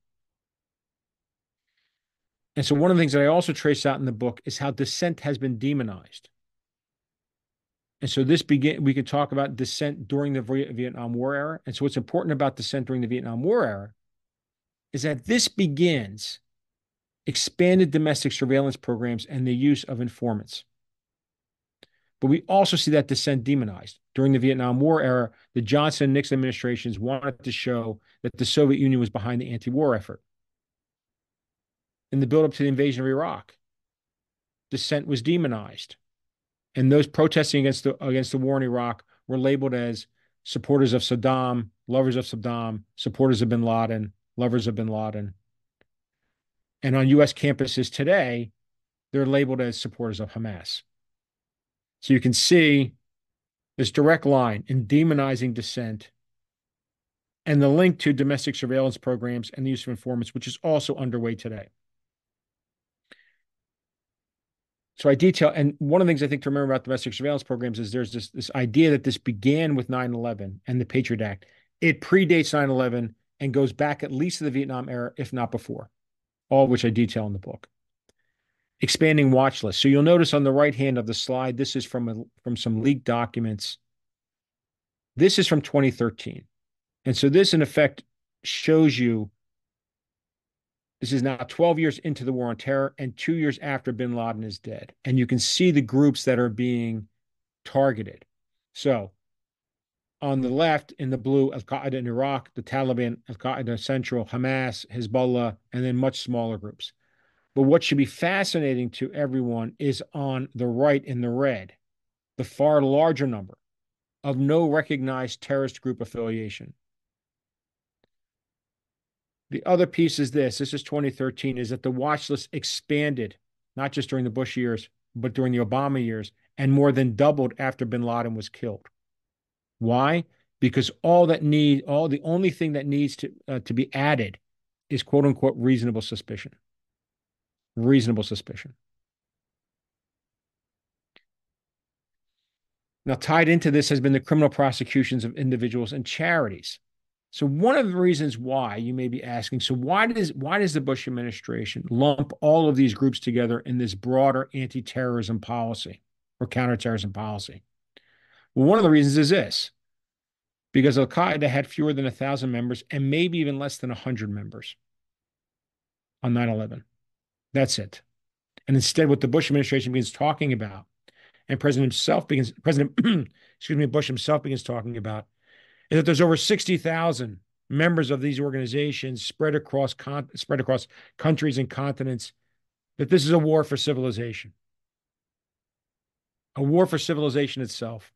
And so one of the things that I also trace out in the book is how dissent has been demonized. And so we could talk about dissent during the Vietnam War era. And so what's important about dissent during the Vietnam War era is that this begins expanded domestic surveillance programs and the use of informants. But we also see that dissent demonized. During the Vietnam War era, the Johnson and Nixon administrations wanted to show that the Soviet Union was behind the anti-war effort. In the buildup to the invasion of Iraq, dissent was demonized. And those protesting against the war in Iraq were labeled as supporters of Saddam, lovers of Saddam, supporters of bin Laden, lovers of bin Laden. And on U.S. campuses today, they're labeled as supporters of Hamas. So you can see this direct line in demonizing dissent and the link to domestic surveillance programs and the use of informants, which is also underway today. So I detail, and one of the things I think to remember about domestic surveillance programs is there's this idea that this began with 9/11 and the Patriot Act. It predates 9/11 and goes back at least to the Vietnam era, if not before, all of which I detail in the book. Expanding watch lists. So you'll notice on the right hand of the slide, this is from some leaked documents. This is from 2013. And so this, in effect, shows you this is now 12 years into the war on terror and 2 years after bin Laden is dead. And you can see the groups that are being targeted. So on the left, in the blue, Al-Qaeda in Iraq, the Taliban, Al-Qaeda Central, Hamas, Hezbollah, and then much smaller groups. But what should be fascinating to everyone is on the right in the red, the far larger number of no recognized terrorist group affiliation. The other piece is this is 2013, is that the watch list expanded, not just during the Bush years, but during the Obama years, and more than doubled after bin Laden was killed. Why? Because the only thing that needs to be added is quote unquote reasonable suspicion. Reasonable suspicion. Now, tied into this has been the criminal prosecutions of individuals and charities. So one of the reasons why you may be asking, so why does the Bush administration lump all of these groups together in this broader anti-terrorism policy or counterterrorism policy? Well, one of the reasons is this, because Al-Qaeda had fewer than 1,000 members and maybe even less than 100 members on 9/11. That's it. And instead, what the Bush administration begins talking about, and President Bush himself begins talking about, is that there's over 60,000 members of these organizations spread across countries and continents, that this is a war for civilization. A war for civilization itself.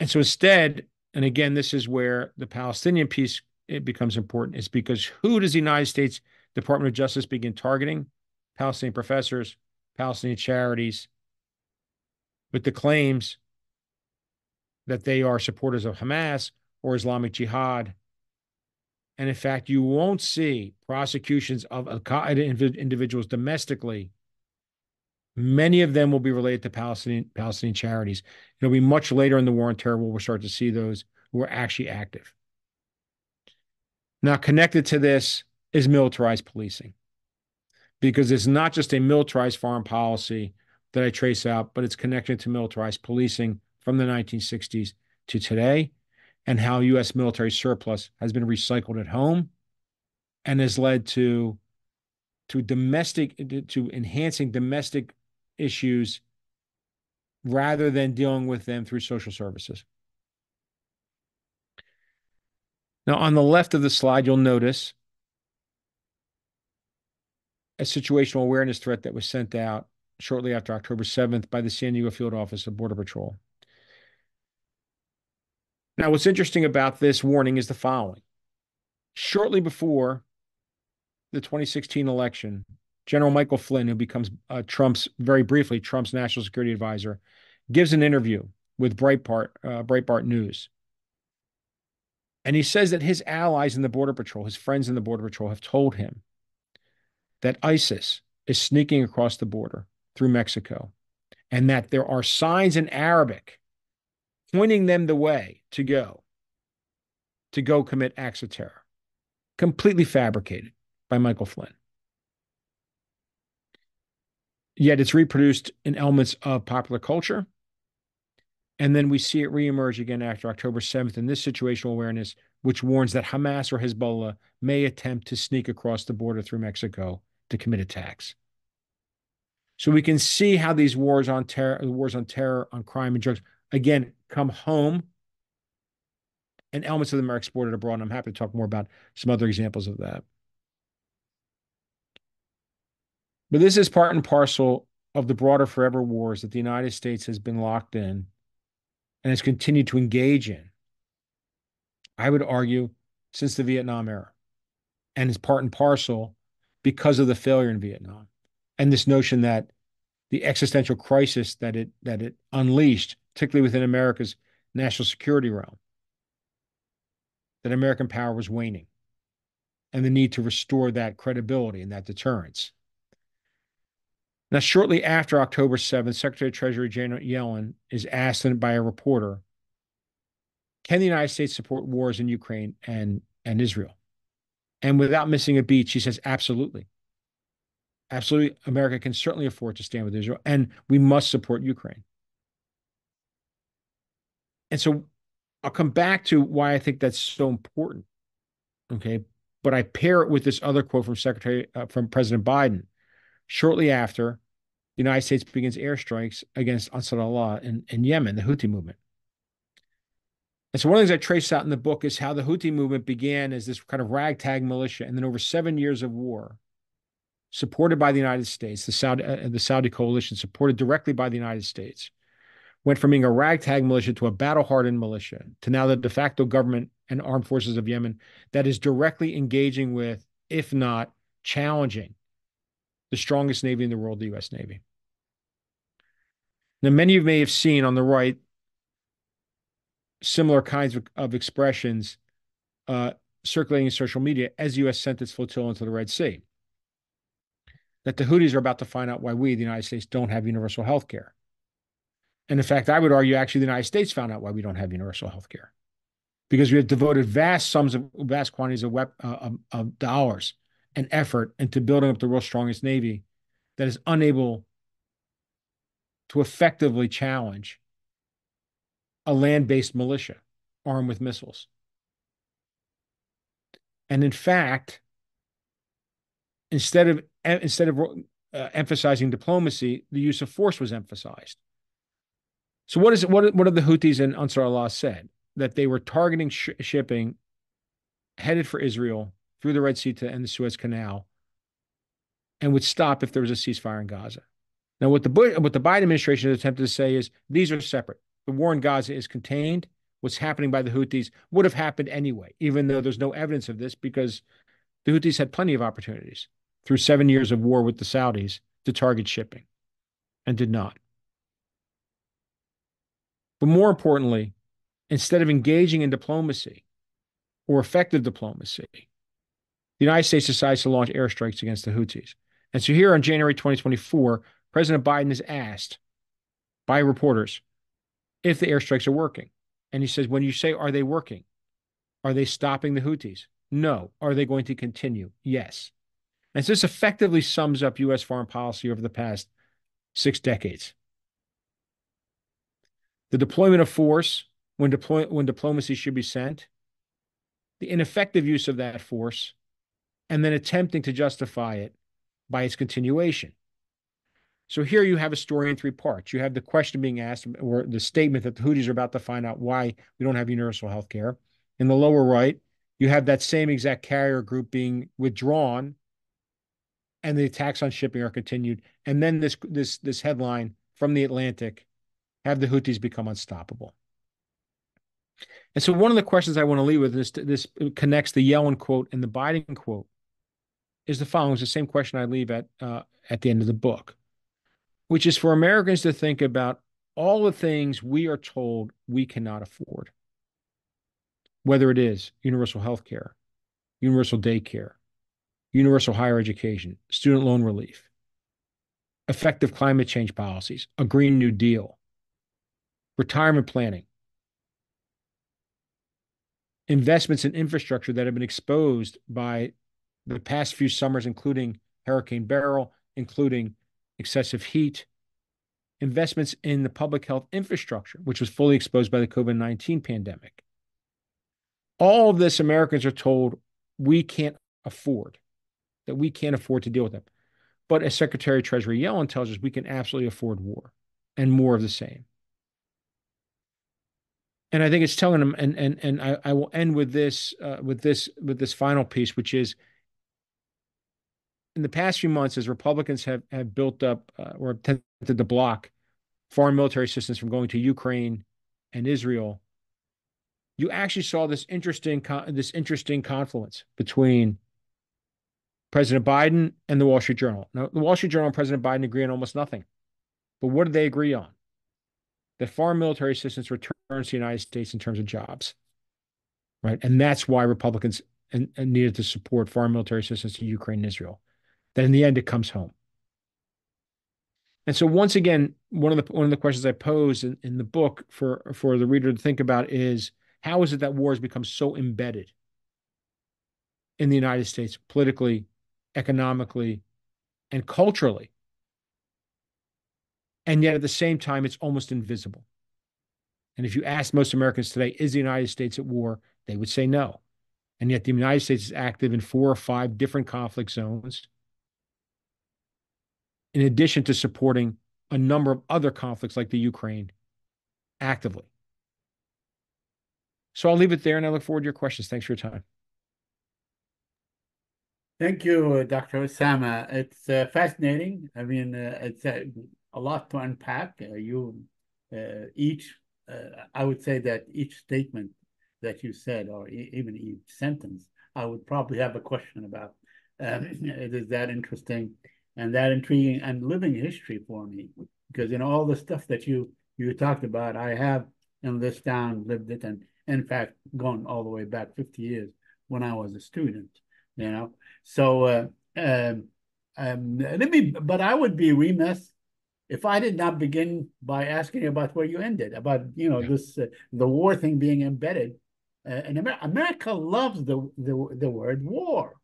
And so instead, and again, this is where the Palestinian piece it becomes important, is because who does the United States Department of Justice begin targeting? Palestinian professors, Palestinian charities, with the claims that they are supporters of Hamas or Islamic Jihad. And in fact, you won't see prosecutions of Al-Qaeda individuals domestically. Many of them will be related to Palestinian charities. It'll be much later in the war on terror where we'll start to see those who are actually active. Now, connected to this is militarized policing, because it's not just a militarized foreign policy that I trace out, but it's connected to militarized policing from the 1960s to today, and how U.S. military surplus has been recycled at home and has led to enhancing domestic issues rather than dealing with them through social services. Now, on the left of the slide, you'll notice a situational awareness threat that was sent out shortly after October 7th by the San Diego Field Office of Border Patrol. Now, what's interesting about this warning is the following. Shortly before the 2016 election, General Michael Flynn, who becomes very briefly, Trump's national security advisor, gives an interview with Breitbart News. And he says that his allies in the Border Patrol, his friends in the Border Patrol, have told him that ISIS is sneaking across the border through Mexico, and that there are signs in Arabic pointing them the way to go commit acts of terror. Completely fabricated by Michael Flynn. Yet it's reproduced in elements of popular culture. And then we see it reemerge again after October 7th in this situational awareness, which warns that Hamas or Hezbollah may attempt to sneak across the border through Mexico to commit attacks. So we can see how these wars on terror, on crime and drugs, again, come home, and elements of them are exported abroad. And I'm happy to talk more about some other examples of that. But this is part and parcel of the broader forever wars that the United States has been locked in and has continued to engage in, I would argue, since the Vietnam era. And it's part and parcel because of the failure in Vietnam and this notion that the existential crisis that it unleashed, particularly within America's national security realm, that American power was waning and the need to restore that credibility and that deterrence. Now, shortly after October 7th, Secretary of Treasury Janet Yellen is asked by a reporter, can the United States support wars in Ukraine and Israel? And without missing a beat, she says, absolutely. Absolutely. America can certainly afford to stand with Israel, and we must support Ukraine. And so I'll come back to why I think that's so important. Okay. But I pair it with this other quote from President Biden. Shortly after, the United States begins airstrikes against Unsettled in Yemen, the Houthi movement. And so one of the things I trace out in the book is how the Houthi movement began as this kind of ragtag militia, and then over 7 years of war, supported by the United States, the Saudi coalition, supported directly by the United States, went from being a ragtag militia to a battle-hardened militia to now the de facto government and armed forces of Yemen that is directly engaging with, if not challenging, the strongest Navy in the world, the U.S. Navy. Now, many of you may have seen on the right similar kinds of expressions circulating in social media as the U.S. sent its flotilla into the Red Sea. That the Houthis are about to find out why we, the United States, don't have universal health care. And in fact, I would argue actually the United States found out why we don't have universal health care. Because we have devoted vast quantities of dollars and effort into building up the world's strongest Navy that is unable to effectively challenge a land-based militia armed with missiles. And in fact, instead of emphasizing diplomacy, the use of force was emphasized. So what have the Houthis and Ansar Allah said? That they were targeting shipping headed for Israel through the Red Sea and the Suez Canal, and would stop if there was a ceasefire in Gaza. Now, what the Biden administration has attempted to say is these are separate. The war in Gaza is contained. What's happening by the Houthis would have happened anyway, even though there's no evidence of this, because the Houthis had plenty of opportunities through 7 years of war with the Saudis to target shipping and did not. But more importantly, instead of engaging in diplomacy or effective diplomacy, the United States decides to launch airstrikes against the Houthis. And so here on January 2024, President Biden is asked by reporters if the airstrikes are working. And he says, when you say, are they working? Are they stopping the Houthis? No. Are they going to continue? Yes. And so this effectively sums up U.S. foreign policy over the past 6 decades. The deployment of force when diplomacy should be sent, the ineffective use of that force, and then attempting to justify it by its continuation. So here you have a story in 3 parts. You have the question being asked, or the statement that the Houthis are about to find out why we don't have universal health care. In the lower right, you have that same exact carrier group being withdrawn, and the attacks on shipping are continued. And then this headline from the Atlantic, have the Houthis become unstoppable? And so one of the questions I want to leave with this connects the Yellen quote and the Biden quote is the following. It's the same question I leave at the end of the book, which is for Americans to think about all the things we are told we cannot afford, whether it is universal health care, universal daycare, universal higher education, student loan relief, effective climate change policies, a Green New Deal, retirement planning, investments in infrastructure that have been exposed by the past few summers, including Hurricane Beryl, including excessive heat, investments in the public health infrastructure, which was fully exposed by the COVID-19 pandemic. All of this, Americans are told we can't afford, that we can't afford to deal with them. But as Secretary of Treasury Yellen tells us, we can absolutely afford war and more of the same. And I think it's telling them, and I will end with this final piece, which is in the past few months, as Republicans have built up or attempted to block foreign military assistance from going to Ukraine and Israel, you actually saw this interesting confluence between President Biden and the Wall Street Journal. Now, the Wall Street Journal and President Biden agree on almost nothing. But what did they agree on? That foreign military assistance returns to the United States in terms of jobs, right? And that's why Republicans needed to support foreign military assistance to Ukraine and Israel. That in the end, it comes home. And so once again, one of the questions I pose in the book for the reader to think about is, how is it that war has become so embedded in the United States politically, economically, and culturally? And yet at the same time, it's almost invisible. And if you ask most Americans today, is the United States at war? They would say no. And yet the United States is active in 4 or 5 different conflict zones, in addition to supporting a number of other conflicts like the Ukraine actively. So I'll leave it there, and I look forward to your questions. Thanks for your time. Thank you, Dr. Osamah. It's fascinating. I mean, it's a lot to unpack. I would say that each statement that you said, or even each sentence, I would probably have a question about. It is that interesting and that intriguing and living history for me, because all the stuff that you talked about, I have in this town lived it, and in fact, gone all the way back 50 years when I was a student. So but I would be remiss if I did not begin by asking about where you ended, about this the war thing being embedded. And America loves the word war.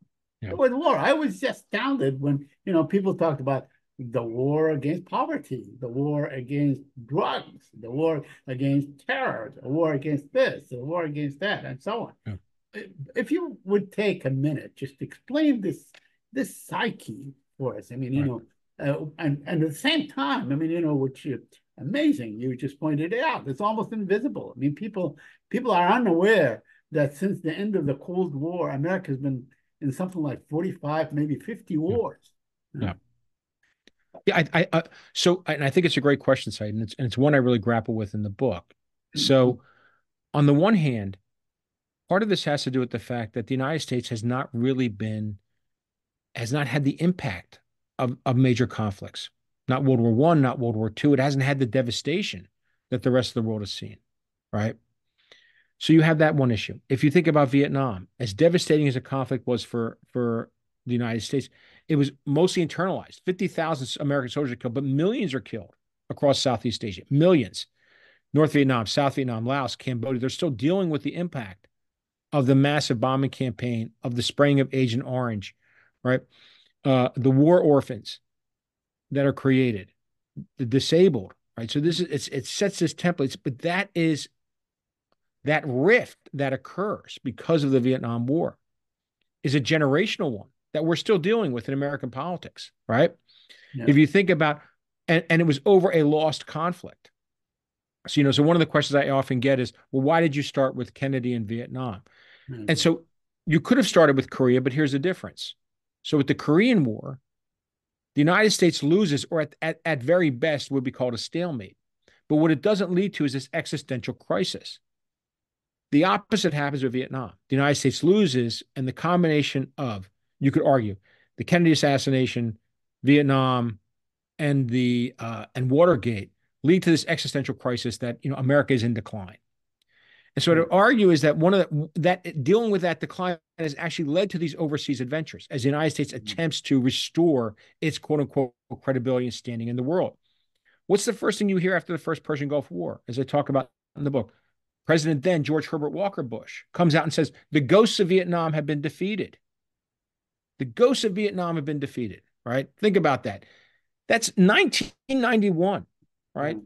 Yeah. The word war. I was just astounded when people talked about the war against poverty, the war against drugs, the war against terror, the war against this, the war against that, and so on. Yeah. If you would take a minute just to explain this psyche for us, I mean, and at the same time, I mean, which amazing, you just pointed it out, it's almost invisible. I mean, people are unaware that since the end of the Cold War, America's been in something like 45, maybe 50 wars. Yeah. Yeah, so I think it's a great question, Said, and it's one I really grapple with in the book. So, on the one hand, part of this has to do with the fact that the United States has not had the impact of major conflicts. Not World War I, not World War II. It hasn't had the devastation that the rest of the world has seen, right? So you have that one issue. If you think about Vietnam, as devastating as a conflict was for the United States, it was mostly internalized. 50,000 American soldiers are killed, but millions are killed across Southeast Asia. Millions. North Vietnam, South Vietnam, Laos, Cambodia, they're still dealing with the impact of the massive bombing campaign, of the spraying of Agent Orange, right? The war orphans that are created, the disabled, right? So it sets this template, but that rift that occurs because of the Vietnam War is a generational one that we're still dealing with in American politics, right? Yeah. If you think about, and it was over a lost conflict. So, so one of the questions I often get is, well, why did you start with Kennedy and Vietnam? Mm-hmm. And so you could have started with Korea, but here's the difference. So with the Korean War, the United States loses, or at very best would be called a stalemate. But what it doesn't lead to is this existential crisis. The opposite happens with Vietnam. The United States loses, and the combination of, you could argue, the Kennedy assassination, Vietnam, and and Watergate lead to this existential crisis that America is in decline. And so to argue is that that dealing with that decline has actually led to these overseas adventures as the United States attempts to restore its quote unquote credibility and standing in the world. What's the first thing you hear after the first Persian Gulf War, as I talk about in the book? President then, George Herbert Walker Bush, comes out and says, the ghosts of Vietnam have been defeated. The ghosts of Vietnam have been defeated, right? Think about that. That's 1991, right?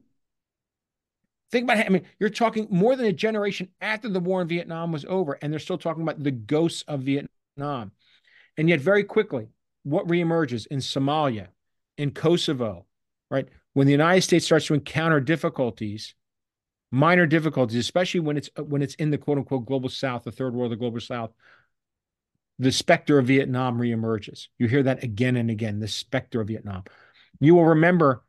Think about it. I mean, you're talking more than a generation after the war in Vietnam was over, and they're still talking about the ghosts of Vietnam. And yet very quickly, what reemerges in Somalia, in Kosovo, right? When the United States starts to encounter difficulties, minor difficulties, especially when it's in the quote unquote global South, the third world, the global South, the specter of Vietnam reemerges. You hear that again and again, the specter of Vietnam. You will remember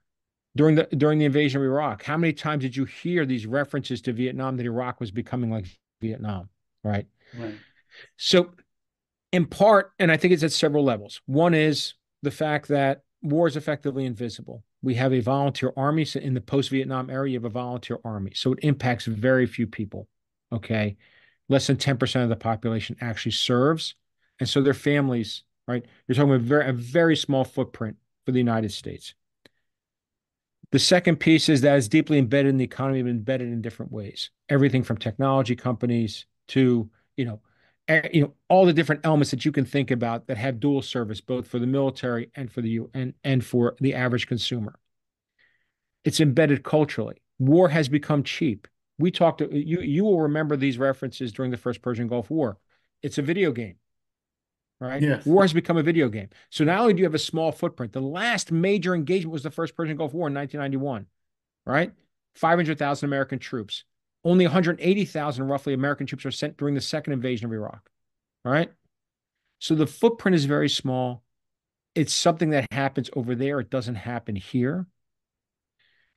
during the invasion of Iraq, how many times did you hear these references to Vietnam, that Iraq was becoming like Vietnam, right? Right. So in part, and I think it's at several levels. One is the fact that war is effectively invisible. We have a volunteer army. So in the post-Vietnam era, you have a volunteer army. So it impacts very few people, okay? Less than 10% of the population actually serves. And so their families, right? You're talking about a very small footprint for the United States. The second piece is that it's deeply embedded in the economy, but embedded in different ways. Everything from technology companies to, all the different elements that you can think about that have dual service, both for the military and for the average consumer. It's embedded culturally. War has become cheap. You will remember these references during the first Persian Gulf War. It's a video game, right? Yes. War has become a video game. So not only do you have a small footprint, the last major engagement was the first Persian Gulf War in 1991, right? 500,000 American troops. Only 180,000 roughly American troops were sent during the second invasion of Iraq, right? So the footprint is very small. It's something that happens over there. It doesn't happen here.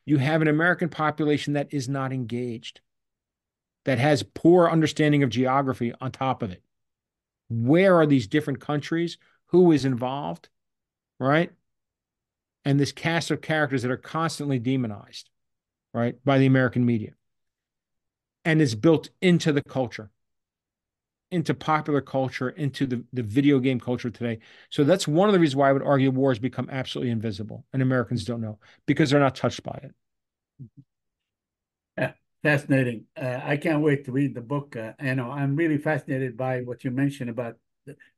You have an American population that is not engaged, that has poor understanding of geography on top of it. Where are these different countries? Who is involved, right? And this cast of characters that are constantly demonized, right, by the American media. And it's built into the culture, into popular culture, into the video game culture today. So that's one of the reasons why I would argue war has become absolutely invisible and Americans don't know, because they're not touched by it. Yeah, fascinating. I can't wait to read the book. I'm really fascinated by what you mentioned about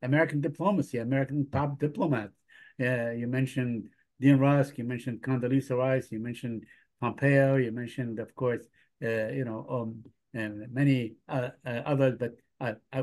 American diplomacy, American top diplomats. You mentioned Dean Rusk, you mentioned Condoleezza Rice, you mentioned Pompeo, you mentioned, of course, and many others, but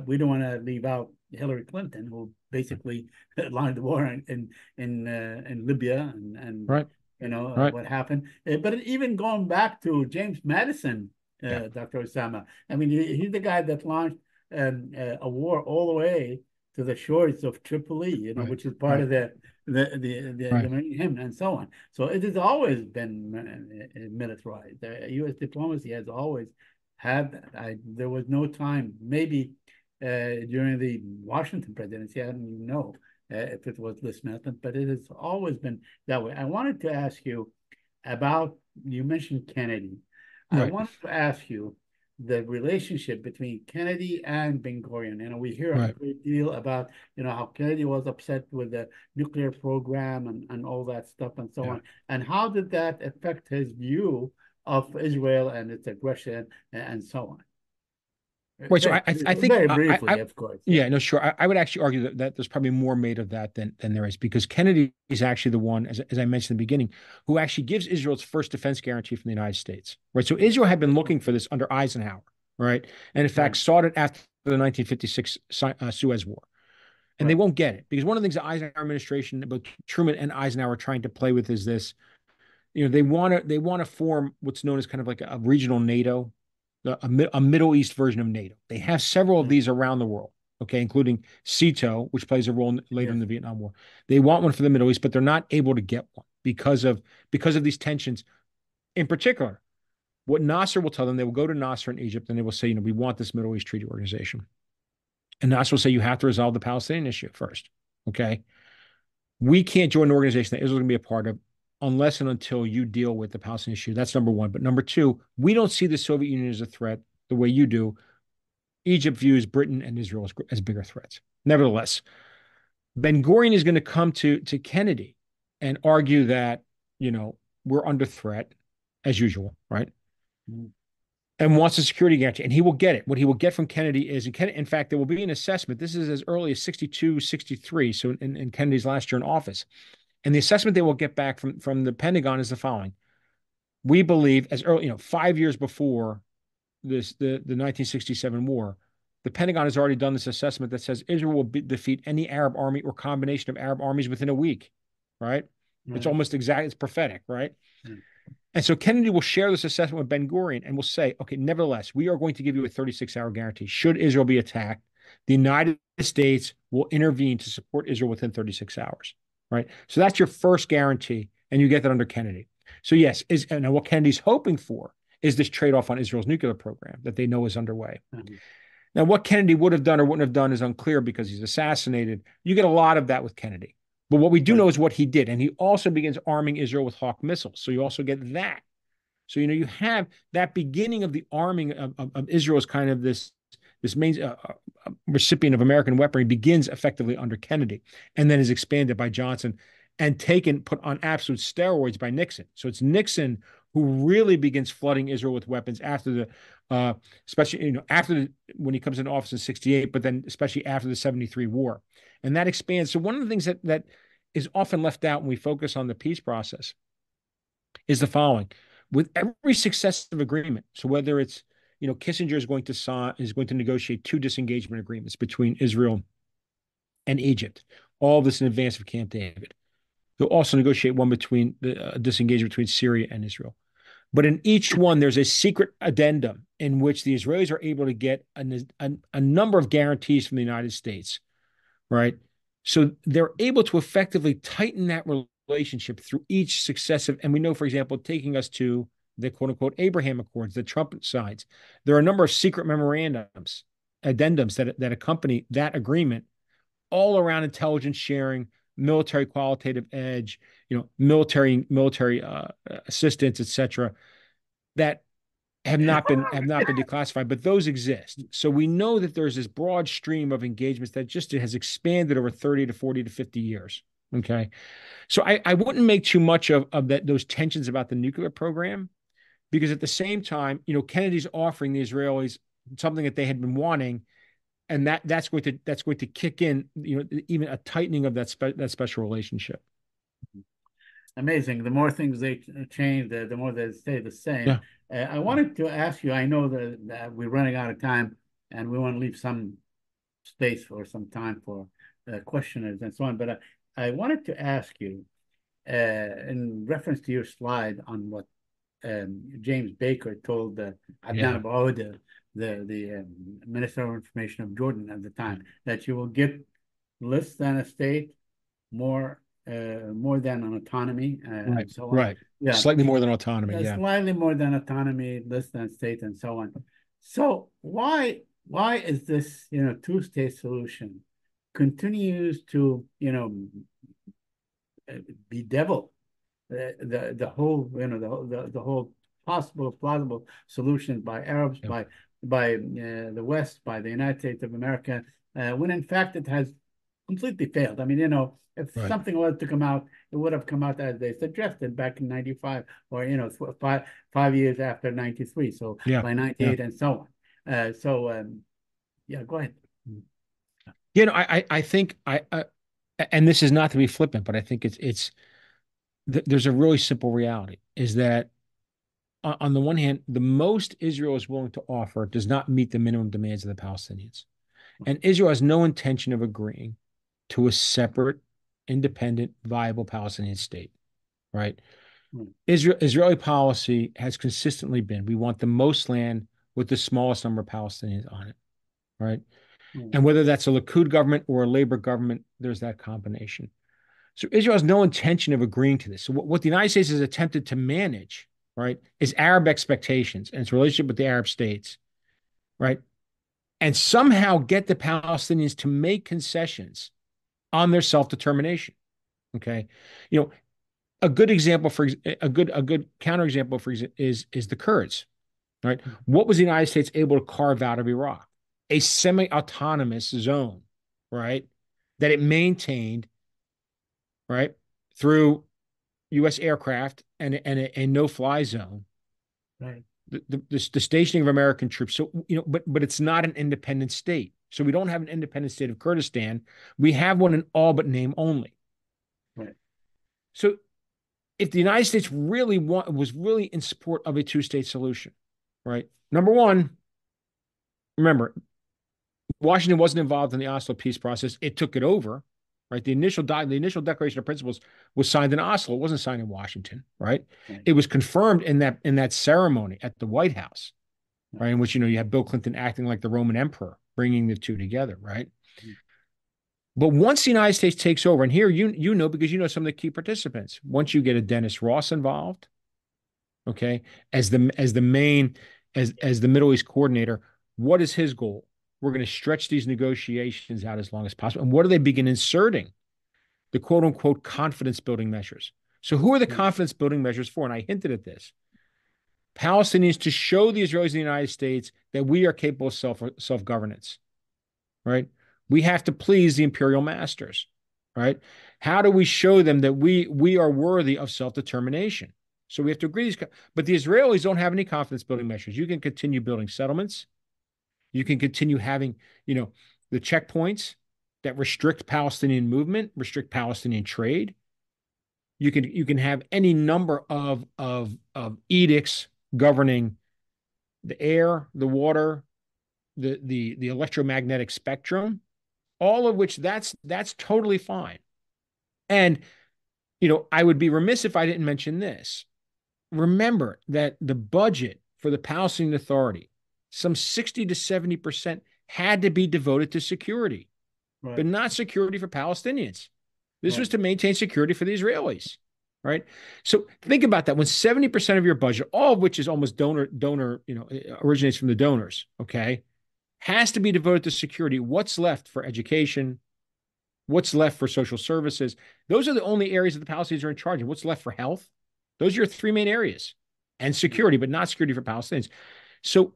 we don't want to leave out Hillary Clinton, who basically launched the war in Libya and right. What happened. But even going back to James Madison, Dr. Osamah, I mean, he's the guy that launched a war all the way to the shores of Tripoli, which is part of the Marine hymn and so on. So it has always been militarized. U.S. diplomacy has always had that. There was no time, maybe during the Washington presidency, I don't even know if it was this method, but it has always been that way. I wanted to ask you about, you mentioned Kennedy. I wanted to ask you the relationship between Kennedy and Ben Gurion. We hear a great deal about, how Kennedy was upset with the nuclear program and all that stuff and so on. And how did that affect his view of Israel and its aggression and so on? Right. So I think very briefly, of course. Yeah, no, sure. I would actually argue that there's probably more made of that than there is, because Kennedy is actually the one, as I mentioned in the beginning, who actually gives Israel its first defense guarantee from the United States. Right. So Israel had been looking for this under Eisenhower, right? And in fact, sought it after the 1956 Suez War. And they won't get it, because one of the things the Eisenhower administration, both Truman and Eisenhower, are trying to play with is this. They want to form what's known as kind of like a regional NATO, a Middle East version of NATO. They have several of these around the world, okay, including SEATO, which plays a role later in the Vietnam War. They want one for the Middle East, but they're not able to get one because of these tensions. In particular, what Nasser will tell them, they will go to Nasser in Egypt and they will say, we want this Middle East Treaty Organization. And Nasser will say, you have to resolve the Palestinian issue first, okay? We can't join an organization that Israel's going to be a part of unless and until you deal with the Palestinian issue. That's number one. But number two, we don't see the Soviet Union as a threat the way you do. Egypt views Britain and Israel as bigger threats. Nevertheless, Ben Gurion is going to come to Kennedy and argue that, we're under threat, as usual, right? And wants a security guarantee. And he will get it. What he will get from Kennedy is, in fact, there will be an assessment. This is as early as 62, 63, so in Kennedy's last year in office. And the assessment they will get back from the Pentagon is the following. We believe, as early, 5 years before the 1967 war, the Pentagon has already done this assessment that says Israel will defeat any Arab army or combination of Arab armies within a week, right? It's almost exact. It's prophetic, right? And so Kennedy will share this assessment with Ben-Gurion and will say, okay, nevertheless, we are going to give you a 36-hour guarantee. Should Israel be attacked, the United States will intervene to support Israel within 36 hours, right? So that's your first guarantee, and you get that under Kennedy. So yes, and what Kennedy's hoping for is this trade-off on Israel's nuclear program that they know is underway. Now, what Kennedy would have done or wouldn't have done is unclear because he's assassinated. You get a lot of that with Kennedy. But what we do know is what he did. And he also begins arming Israel with Hawk missiles. So you also get that. So, you have that beginning of the arming of Israel as kind of this main recipient of American weaponry begins effectively under Kennedy and then is expanded by Johnson and put on absolute steroids by Nixon. So it's Nixon who really begins flooding Israel with weapons after especially, when he comes into office in 68, but then especially after the 73 war. And that expands. So one of the things that is often left out when we focus on the peace process is the following. With every successive agreement, so whether it's, Kissinger is going to negotiate 2 disengagement agreements between Israel and Egypt, all this in advance of Camp David. He'll also negotiate one between the disengagement between Syria and Israel. But in each one, there's a secret addendum in which the Israelis are able to get a number of guarantees from the United States, right? So they're able to effectively tighten that relationship through each successive. And we know, for example, taking us to the quote unquote Abraham Accords, the Trump signs, there are a number of secret addendums that accompany that agreement all around intelligence sharing, military qualitative edge, military assistance, etc., that have not been declassified, but those exist. So we know that there's this broad stream of engagements that just has expanded over 30 to 40 to 50 years. Okay. So I wouldn't make too much of those tensions about the nuclear program, because at the same time, Kennedy's offering the Israelis something that they had been wanting, and that's going to kick in, even a tightening of that special relationship. Amazing. The more things they change, the more they stay the same. Yeah. I wanted to ask you, I know that we're running out of time and we want to leave some space or some time for questioners and so on, but I wanted to ask you, in reference to your slide on what James Baker told Adnan Abaoud, the Minister of Information of Jordan at the time, that you will get less than a state, more than an autonomy, right. So right. Yeah. Slightly more than autonomy. Yeah. Slightly more than autonomy, less than state, and so on. So why is this, two-state solution continues to, bedevil the whole, the whole possible plausible solution by Arabs, by the West, by the United States of America, when in fact it has completely failed. I mean, if something was to come out, it would have come out as they suggested back in 95, or, five years after 93. So by 98 and so on. Go ahead. I think and this is not to be flippant, but I think there's a really simple reality, is that on the one hand, the most Israel is willing to offer does not meet the minimum demands of the Palestinians. And Israel has no intention of agreeing to a separate, independent, viable Palestinian state, right? Israeli policy has consistently been, we want the most land with the smallest number of Palestinians on it, right? And whether that's a Likud government or a Labor government, there's that combination. So Israel has no intention of agreeing to this. So what the United States has attempted to manage, right, is Arab expectations and its relationship with the Arab states, right? And somehow get the Palestinians to make concessions on their self-determination. Okay. A good example a good counterexample is the Kurds, right? What was the United States able to carve out of Iraq? A semi-autonomous zone, right? That it maintained, right, through U.S. aircraft and a no-fly zone, right? The stationing of American troops. So but it's not an independent state. So we don't have an independent state of Kurdistan. We have one in all but name only. Right. So if the United States was really in support of a two-state solution, right? Number one, remember, Washington wasn't involved in the Oslo peace process. It took it over, right? The initial Declaration of Principles was signed in Oslo. It wasn't signed in Washington, right? It was confirmed in that ceremony at the White House, right? In which, you have Bill Clinton acting like the Roman emperor, bringing the two together, right? But once the United States takes over, and here you know because you know some of the key participants, once you get a Dennis Ross involved, okay, as the Middle East coordinator, what is his goal? We're going to stretch these negotiations out as long as possible. And what do they begin inserting? The quote unquote confidence building measures. So who are the confidence building measures for? And I hinted at this. Palestinians to show the Israelis in the United States that we are capable of self-governance, right? We have to please the imperial masters, right? How do we show them that we are worthy of self-determination? So we have to agree. But the Israelis don't have any confidence building measures. You can continue building settlements. You can continue having, the checkpoints that restrict Palestinian movement, restrict Palestinian trade. You can have any number of edicts governing the air, the water, the electromagnetic spectrum, all of which that's totally fine. And I would be remiss if I didn't mention this. Remember that the budget for the Palestinian Authority, some 60 to 70% had to be devoted to security, right, but not security for Palestinians. This was to maintain security for the Israelis, right? So think about that. When 70% of your budget, all of which is almost donor, originates from the donors, okay, has to be devoted to security, what's left for education? What's left for social services? Those are the only areas that the Palestinians are in charge of. What's left for health? Those are your three main areas. And security, but not security for Palestinians. So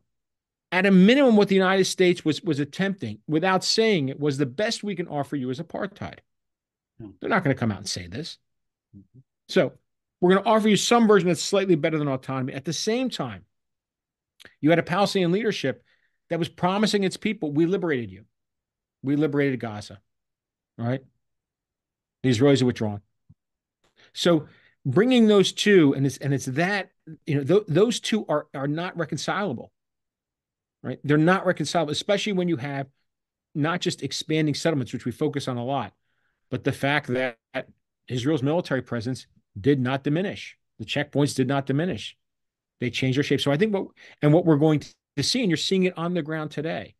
at a minimum, what the United States was attempting, without saying it, was the best we can offer you is apartheid. They're not going to come out and say this. So we're going to offer you some version that's slightly better than autonomy. At the same time, you had a Palestinian leadership that was promising its people, we liberated you. We liberated Gaza, right? The Israelis are withdrawn. So bringing those two, and it's that, those two are not reconcilable, right? They're not reconcilable, especially when you have not just expanding settlements, which we focus on a lot, but the fact that Israel's military presence did not diminish. The checkpoints did not diminish. They changed their shape. So I think what we're going to see, and you're seeing it on the ground today,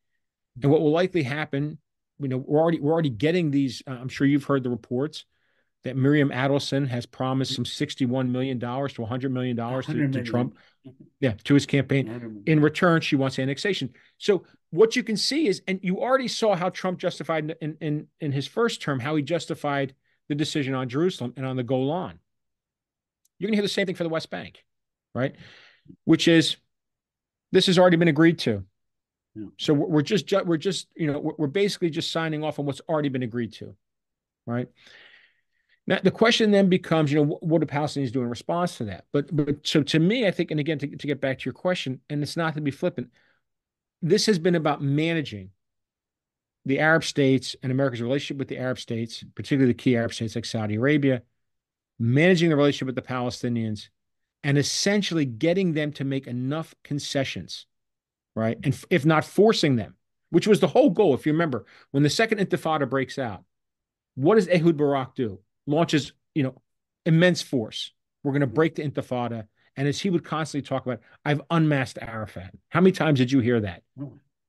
and what will likely happen, we're already getting these. I'm sure you've heard the reports that Miriam Adelson has promised some $61 million to $100 million to Trump, to his campaign. In return, she wants annexation. So what you can see is, and you already saw how Trump justified in his first term, how he justified the decision on Jerusalem and on the Golan. You're going to hear the same thing for the West Bank, right? Which is, this has already been agreed to. Yeah. So we're basically just signing off on what's already been agreed to, right? Now the question then becomes, what do Palestinians do in response to that? But so to me, I think, and again, to get back to your question, and it's not to be flippant, this has been about managing the Arab states and America's relationship with the Arab states, particularly the key Arab states like Saudi Arabia, managing the relationship with the Palestinians, and essentially getting them to make enough concessions, right? And if not forcing them, which was the whole goal. If you remember, when the second Intifada breaks out, what does Ehud Barak do? Launches, immense force. We're going to break the Intifada. And as he would constantly talk about, I've unmasked Arafat. How many times did you hear that?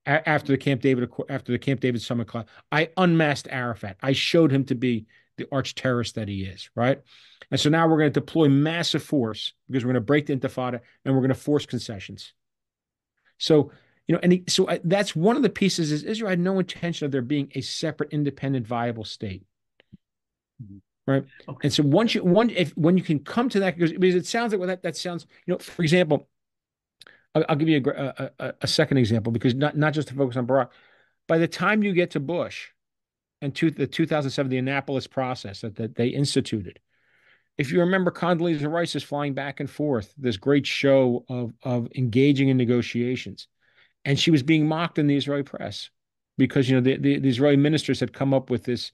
After the Camp David summit class, I unmasked Arafat. I showed him to be the arch terrorist that he is, right? And so now we're going to deploy massive force because we're going to break the Intifada and we're going to force concessions. So, that's one of the pieces is Israel had no intention of there being a separate, independent, viable state. Right. Okay. And so when you can come to that, because it sounds like that sounds, for example, I'll give you a second example, because not just to focus on Barack. By the time you get to Bush and the 2007, the Annapolis process that they instituted, if you remember, Condoleezza Rice is flying back and forth, this great show of engaging in negotiations. And she was being mocked in the Israeli press because, the Israeli ministers had come up with this,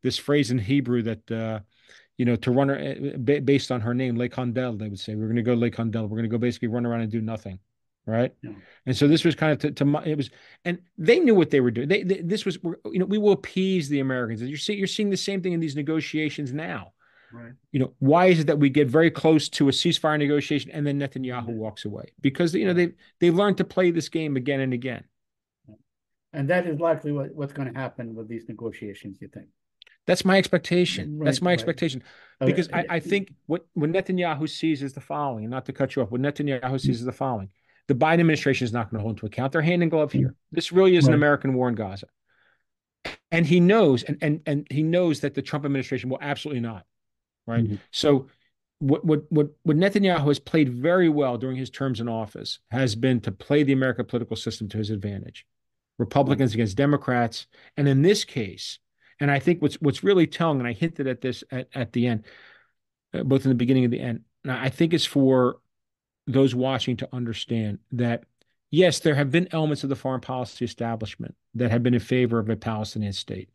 this phrase in Hebrew that, to run her based on her name, Le Condel, they would say, we're going to go Le Condel. We're going to go basically run around and do nothing. right? Yeah. And so this was kind of it was, and they knew what they were doing. This was, we will appease the Americans. You're seeing the same thing in these negotiations now. Right. Why is it that we get very close to a ceasefire negotiation and then Netanyahu walks away? Because they've learned to play this game again and again. And that is likely what's going to happen with these negotiations, you think? That's my expectation. Right, That's my right. expectation. Because I think what Netanyahu sees is the following, and not to cut you off, what Netanyahu sees is the following. The Biden administration is not going to hold into account. They're hand in glove here. This really is an American war in Gaza. And he knows, and he knows that the Trump administration will absolutely not. Right. Mm-hmm. So what Netanyahu has played very well during his terms in office has been to play the American political system to his advantage. Republicans against Democrats. And in this case, and I think what's really telling, and I hinted at this at the end, both in the beginning and the end, and I think it's for those watching to understand that, yes, there have been elements of the foreign policy establishment that have been in favor of a Palestinian state.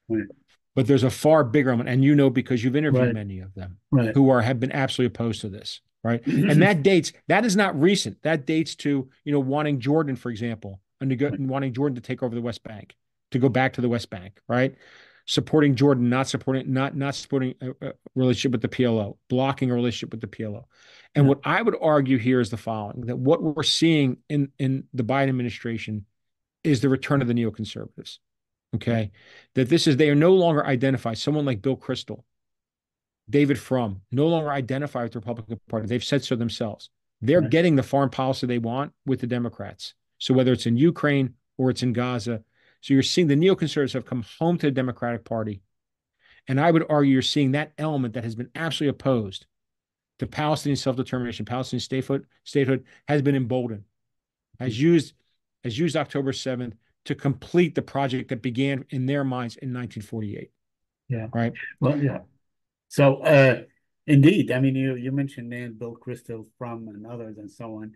Right. But there's a far bigger element, and because you've interviewed many of them who have been absolutely opposed to this, right? And that is not recent. That dates to, wanting Jordan, for example, wanting Jordan to take over the West Bank, to go back to the West Bank, right? Supporting Jordan, not supporting a relationship with the PLO, blocking a relationship with the PLO. And what I would argue here is the following: that what we're seeing in the Biden administration is the return of the neoconservatives. Okay, that they are no longer identified. Someone like Bill Kristol, David Frum, no longer identify with the Republican Party. They've said so themselves. They're getting the foreign policy they want with the Democrats. So whether it's in Ukraine or it's in Gaza, so you're seeing the neoconservatives have come home to the Democratic Party. And I would argue you're seeing that element that has been absolutely opposed to Palestinian self-determination, Palestinian statehood has been emboldened, has used October 7th to complete the project that began in their minds in 1948. Yeah. Right. Well, yeah. So, indeed, I mean, you mentioned Bill Kristol, Frum, and others, and so on.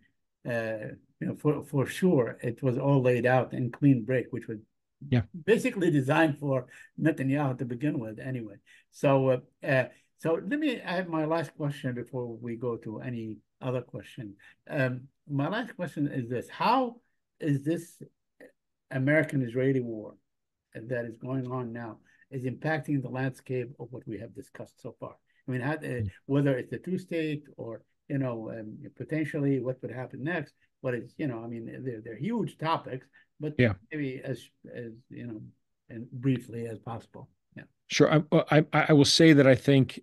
For sure, it was all laid out in clean break, which was basically designed for Netanyahu to begin with, anyway. So, so I have my last question before we go to any other question. My last question is this: how is this American-Israeli war that is going on now is impacting the landscape of what we have discussed so far? I mean, whether it's the two-state or, potentially what would happen next, but it's, I mean, they're huge topics, but maybe as and briefly as possible. Yeah. Sure. I will say that I think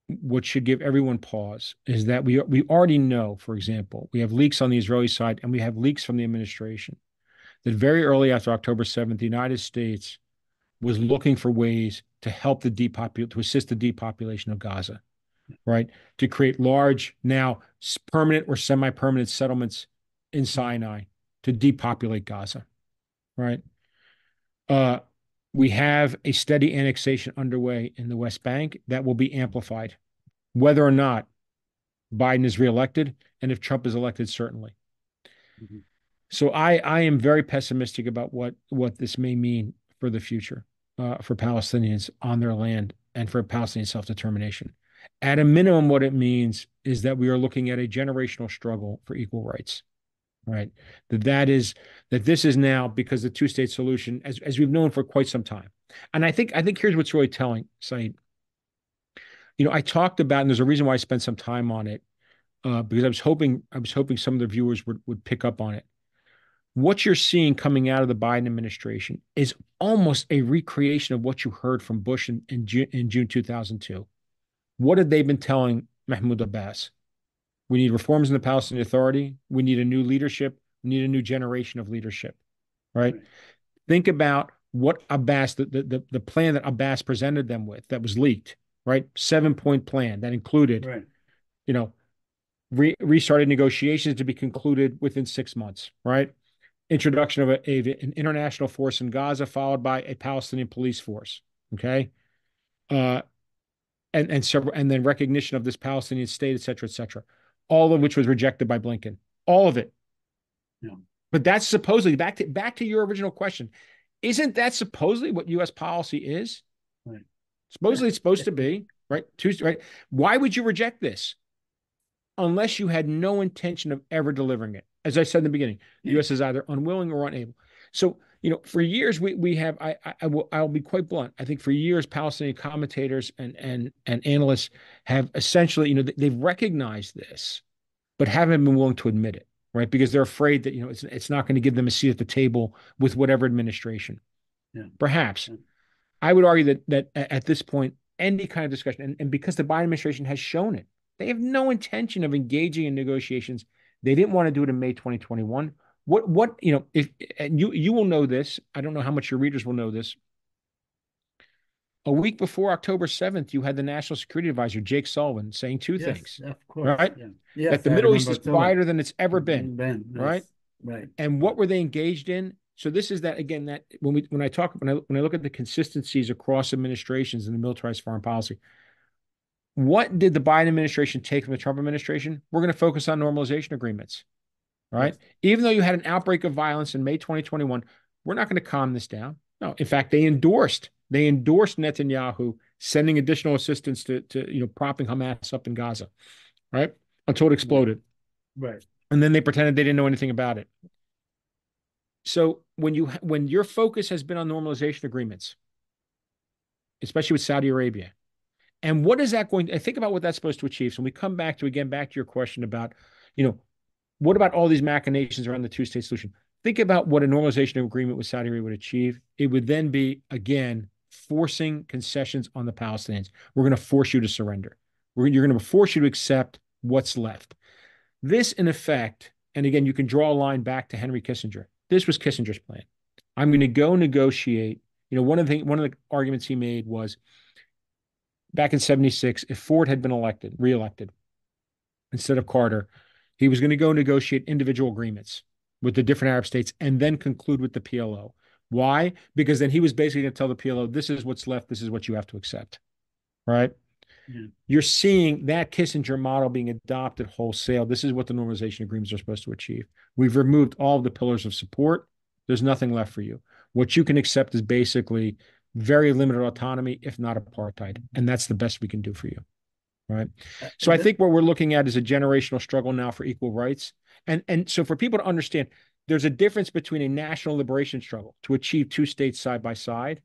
what should give everyone pause is that we already know, for example, we have leaks on the Israeli side and we have leaks from the administration that very early after October 7th, the United States was looking for ways to help to assist the depopulation of Gaza, right? To create large, now permanent or semi-permanent settlements in Sinai to depopulate Gaza, right? We have a steady annexation underway in the West Bank that will be amplified, whether or not Biden is reelected, and if Trump is elected, certainly. Mm-hmm. So I am very pessimistic about what this may mean for the future for Palestinians on their land and for Palestinian self-determination. At a minimum, what it means is that we are looking at a generational struggle for equal rights, right? This is now, because the two-state solution, as we've known for quite some time. And I think here's what's really telling, Saeed. I talked about, and there's a reason why I spent some time on it, because I was hoping some of the viewers would pick up on it. What you're seeing coming out of the Biden administration is almost a recreation of what you heard from Bush in June 2002. What had they been telling Mahmoud Abbas? We need reforms in the Palestinian Authority. We need a new leadership. We need a new generation of leadership, right? Think about what Abbas, the plan that Abbas presented them with that was leaked, right? 7-point plan that included, restarted negotiations to be concluded within 6 months, right? Introduction of an international force in Gaza, followed by a Palestinian police force. Okay. And then recognition of this Palestinian state, et cetera, et cetera. All of which was rejected by Blinken. All of it. Yeah. But that's supposedly back to your original question. Isn't that supposedly what U.S. policy is? Right. Supposedly it's supposed to be, right? Right. Why would you reject this? Unless you had no intention of ever delivering it. as I said in the beginning, the U.S. is either unwilling or unable. So, for years we have. I'll be quite blunt. I think for years Palestinian commentators and analysts have essentially, they've recognized this, but haven't been willing to admit it, right? Because they're afraid that it's not going to give them a seat at the table with whatever administration. Yeah. Perhaps. Yeah. I would argue that at this point, any kind of discussion, and because the Biden administration has shown it, they have no intention of engaging in negotiations. They didn't want to do it in May 2021. If and you will know this, I don't know how much your readers will know this. A week before October 7th, you had the National Security Advisor, Jake Sullivan, saying two things. Of course. Right? Yeah. Yes, that the Middle East is quieter than it's ever been. Right? Right. And what were they engaged in? So this is that, again, that when I look at the consistencies across administrations in the militarized foreign policy, what did the Biden administration take from the Trump administration? We're going to focus on normalization agreements, right? Yes. Even though you had an outbreak of violence in May 2021, we're not going to calm this down. No, in fact, they endorsed Netanyahu sending additional assistance to propping Hamas up in Gaza, right? Until it exploded. Right. And then they pretended they didn't know anything about it. So when your focus has been on normalization agreements, especially with Saudi Arabia, and what is that going to think about what that's supposed to achieve? So when we come back to your question about, what about all these machinations around the two-state solution? Think about what a normalization agreement with Saudi Arabia would achieve. It would then be, again, forcing concessions on the Palestinians. We're going to force you to surrender. You're going to force you to accept what's left. This, in effect, and again, you can draw a line back to Henry Kissinger. This was Kissinger's plan. I'm going to go negotiate. One of the arguments he made was back in 76, if Ford had been reelected instead of Carter, he was going to go negotiate individual agreements with the different Arab states and then conclude with the PLO. Why? Because then he was basically going to tell the PLO, this is what's left. This is what you have to accept. Right? Yeah. You're seeing that Kissinger model being adopted wholesale. This is what the normalization agreements are supposed to achieve. We've removed all of the pillars of support. There's nothing left for you. What you can accept is basically very limited autonomy, if not apartheid. And that's the best we can do for you. Right. So I think what we're looking at is a generational struggle now for equal rights. And so for people to understand, there's a difference between a national liberation struggle to achieve two states side by side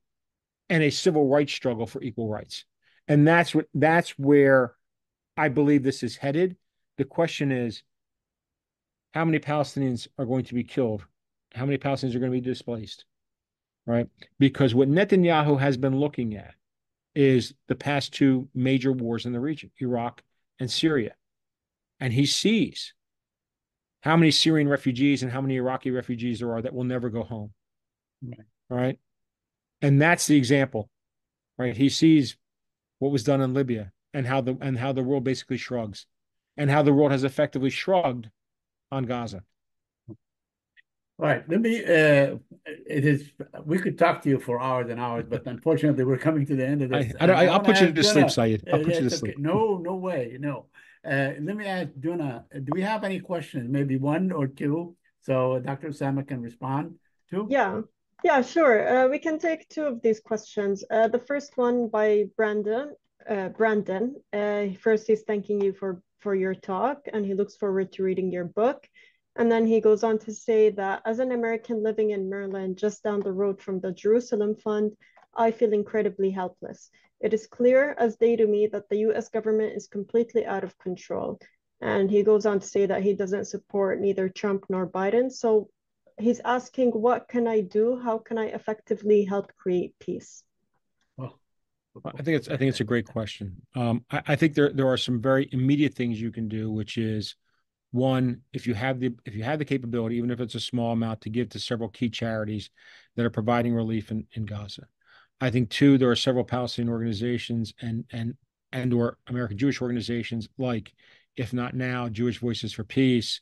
and a civil rights struggle for equal rights. And that's where I believe this is headed. The question is, how many Palestinians are going to be killed? How many Palestinians are going to be displaced? Right? Because what Netanyahu has been looking at is the past two major wars in the region, Iraq and Syria. And he sees how many Syrian refugees and how many Iraqi refugees there are that will never go home. Right? And that's the example. Right? He sees what was done in Libya and how the world basically shrugs, and how the world has effectively shrugged on Gaza. All right, we could talk to you for hours and hours, but unfortunately we're coming to the end of this. I'll put you to sleep, Syed. I'll put you to sleep. No way, no. Let me ask Duna, do we have any questions? Maybe one or two, so Dr. Osamah can respond to? Yeah, sure. We can take two of these questions. The first one by Brandon. First, he's thanking you for your talk, and he looks forward to reading your book. And then he goes on to say that as an American living in Maryland, just down the road from the Jerusalem Fund, I feel incredibly helpless. It is clear as day to me that the US government is completely out of control. And he goes on to say that he doesn't support neither Trump nor Biden. So he's asking, what can I do? How can I effectively help create peace? I think it's a great question. I think there are some very immediate things you can do, which is, one, if you have the capability, even if it's a small amount, to give to several key charities that are providing relief in Gaza. I think, two, there are several Palestinian organizations and or American Jewish organizations, like, if not now, Jewish Voices for Peace,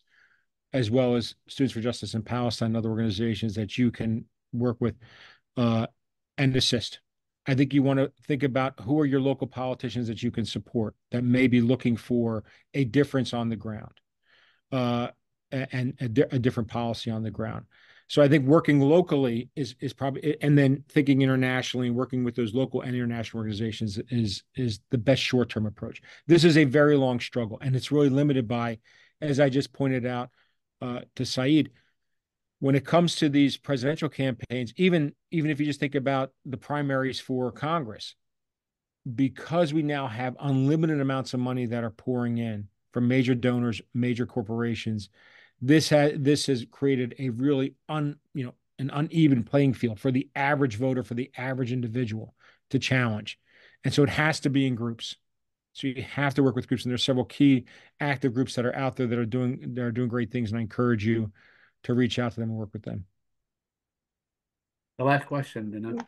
as well as Students for Justice in Palestine and other organizations that you can work with and assist. I think you want to think about who are your local politicians that you can support that may be looking for a difference on the ground. And a different policy on the ground. So I think working locally is probably, and then thinking internationally and working with those local and international organizations is the best short-term approach. This is a very long struggle, and it's really limited by, as I just pointed out, to Saeed, when it comes to these presidential campaigns, even if you just think about the primaries for Congress, because we now have unlimited amounts of money that are pouring in from major donors, major corporations, this has created a really an uneven playing field for the average voter, for the average individual to challenge. And so it has to be in groups. So you have to work with groups, and there's several key active groups that are out there that are doing great things, and I encourage you to reach out to them and work with them. The last question, Dina.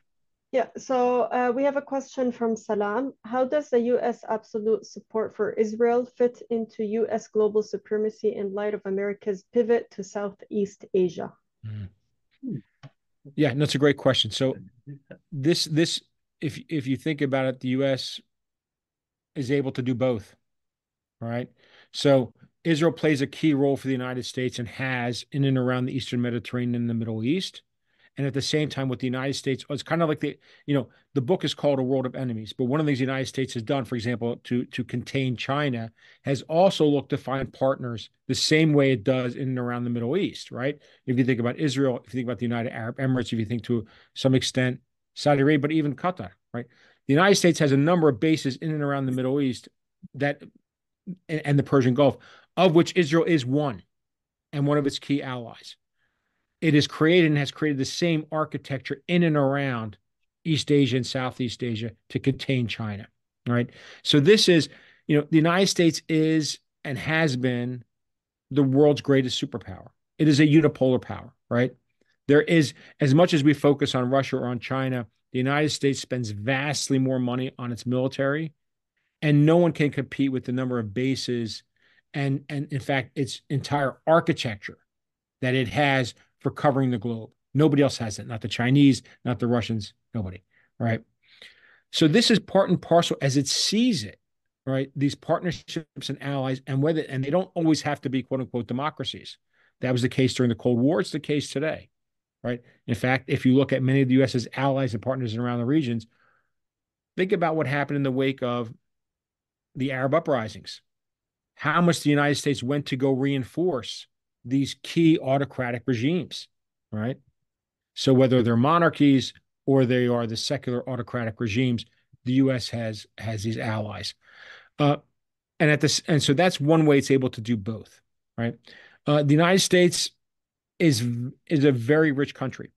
Yeah, so we have a question from Salam. How does the U.S. absolute support for Israel fit into U.S. global supremacy in light of America's pivot to Southeast Asia? Yeah, that's a great question. So this if you think about it, the U.S. is able to do both, right? So Israel plays a key role for the United States and has in and around the Eastern Mediterranean and the Middle East. And at the same time, what the United States, it's kind of like the book is called A World of Enemies. But one of the things the United States has done, for example, to contain China, has also looked to find partners the same way it does in and around the Middle East, right? If you think about Israel, if you think about the United Arab Emirates, if you think to some extent Saudi Arabia, but even Qatar, right? The United States has a number of bases in and around the Middle East and the Persian Gulf, of which Israel is one and one of its key allies. It is created and has created the same architecture in and around East Asia and Southeast Asia to contain China, right? So this is, the United States is and has been the world's greatest superpower. It is a unipolar power, right? There is, as much as we focus on Russia or on China, the United States spends vastly more money on its military, and no one can compete with the number of bases and in fact, its entire architecture that it has for covering the globe. Nobody else has it, not the Chinese, not the Russians, nobody, right? So this is part and parcel as it sees it, right? These partnerships and allies, and they don't always have to be quote unquote democracies. That was the case during the Cold War. It's the case today, right? In fact, if you look at many of the U.S.'s allies and partners around the regions, think about what happened in the wake of the Arab uprisings. How much the United States went to go reinforce these key autocratic regimes, right? So whether they're monarchies or they are the secular autocratic regimes, the U.S. has these allies, and so that's one way it's able to do both, right? The United States is a very rich country,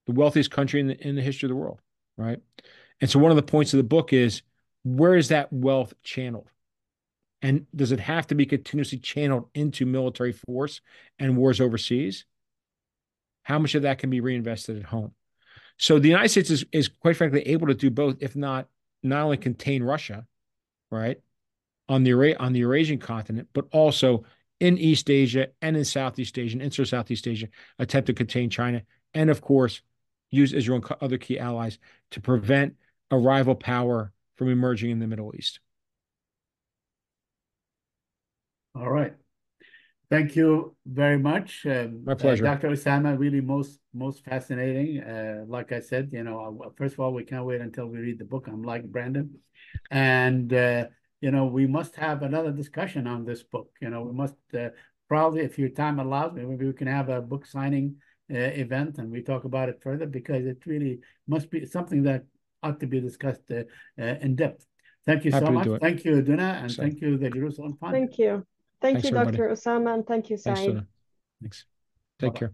the wealthiest country in the history of the world, right? And so one of the points of the book is, where is that wealth channeled? And does it have to be continuously channeled into military force and wars overseas? How much of that can be reinvested at home? So the United States is quite frankly able to do both, if not only contain Russia, right, on the Eurasian continent, but also in East Asia and in Southeast Asia and inter-Southeast Asia, attempt to contain China, and of course, use Israel and other key allies to prevent a rival power from emerging in the Middle East. All right. Thank you very much. My pleasure. Dr. Osamah, really most fascinating. Like I said, first of all, we can't wait until we read the book. I'm like Brandon. And, we must have another discussion on this book. We must probably, if your time allows, maybe we can have a book signing event and we talk about it further, because it really must be something that ought to be discussed in depth. Thank you so much. Thank you, Duna, and thank you, the Jerusalem Fund. Thank you. Thank Thanks, you, everybody. Dr. Osamah, and thank you, Saeed. Thanks. Take care.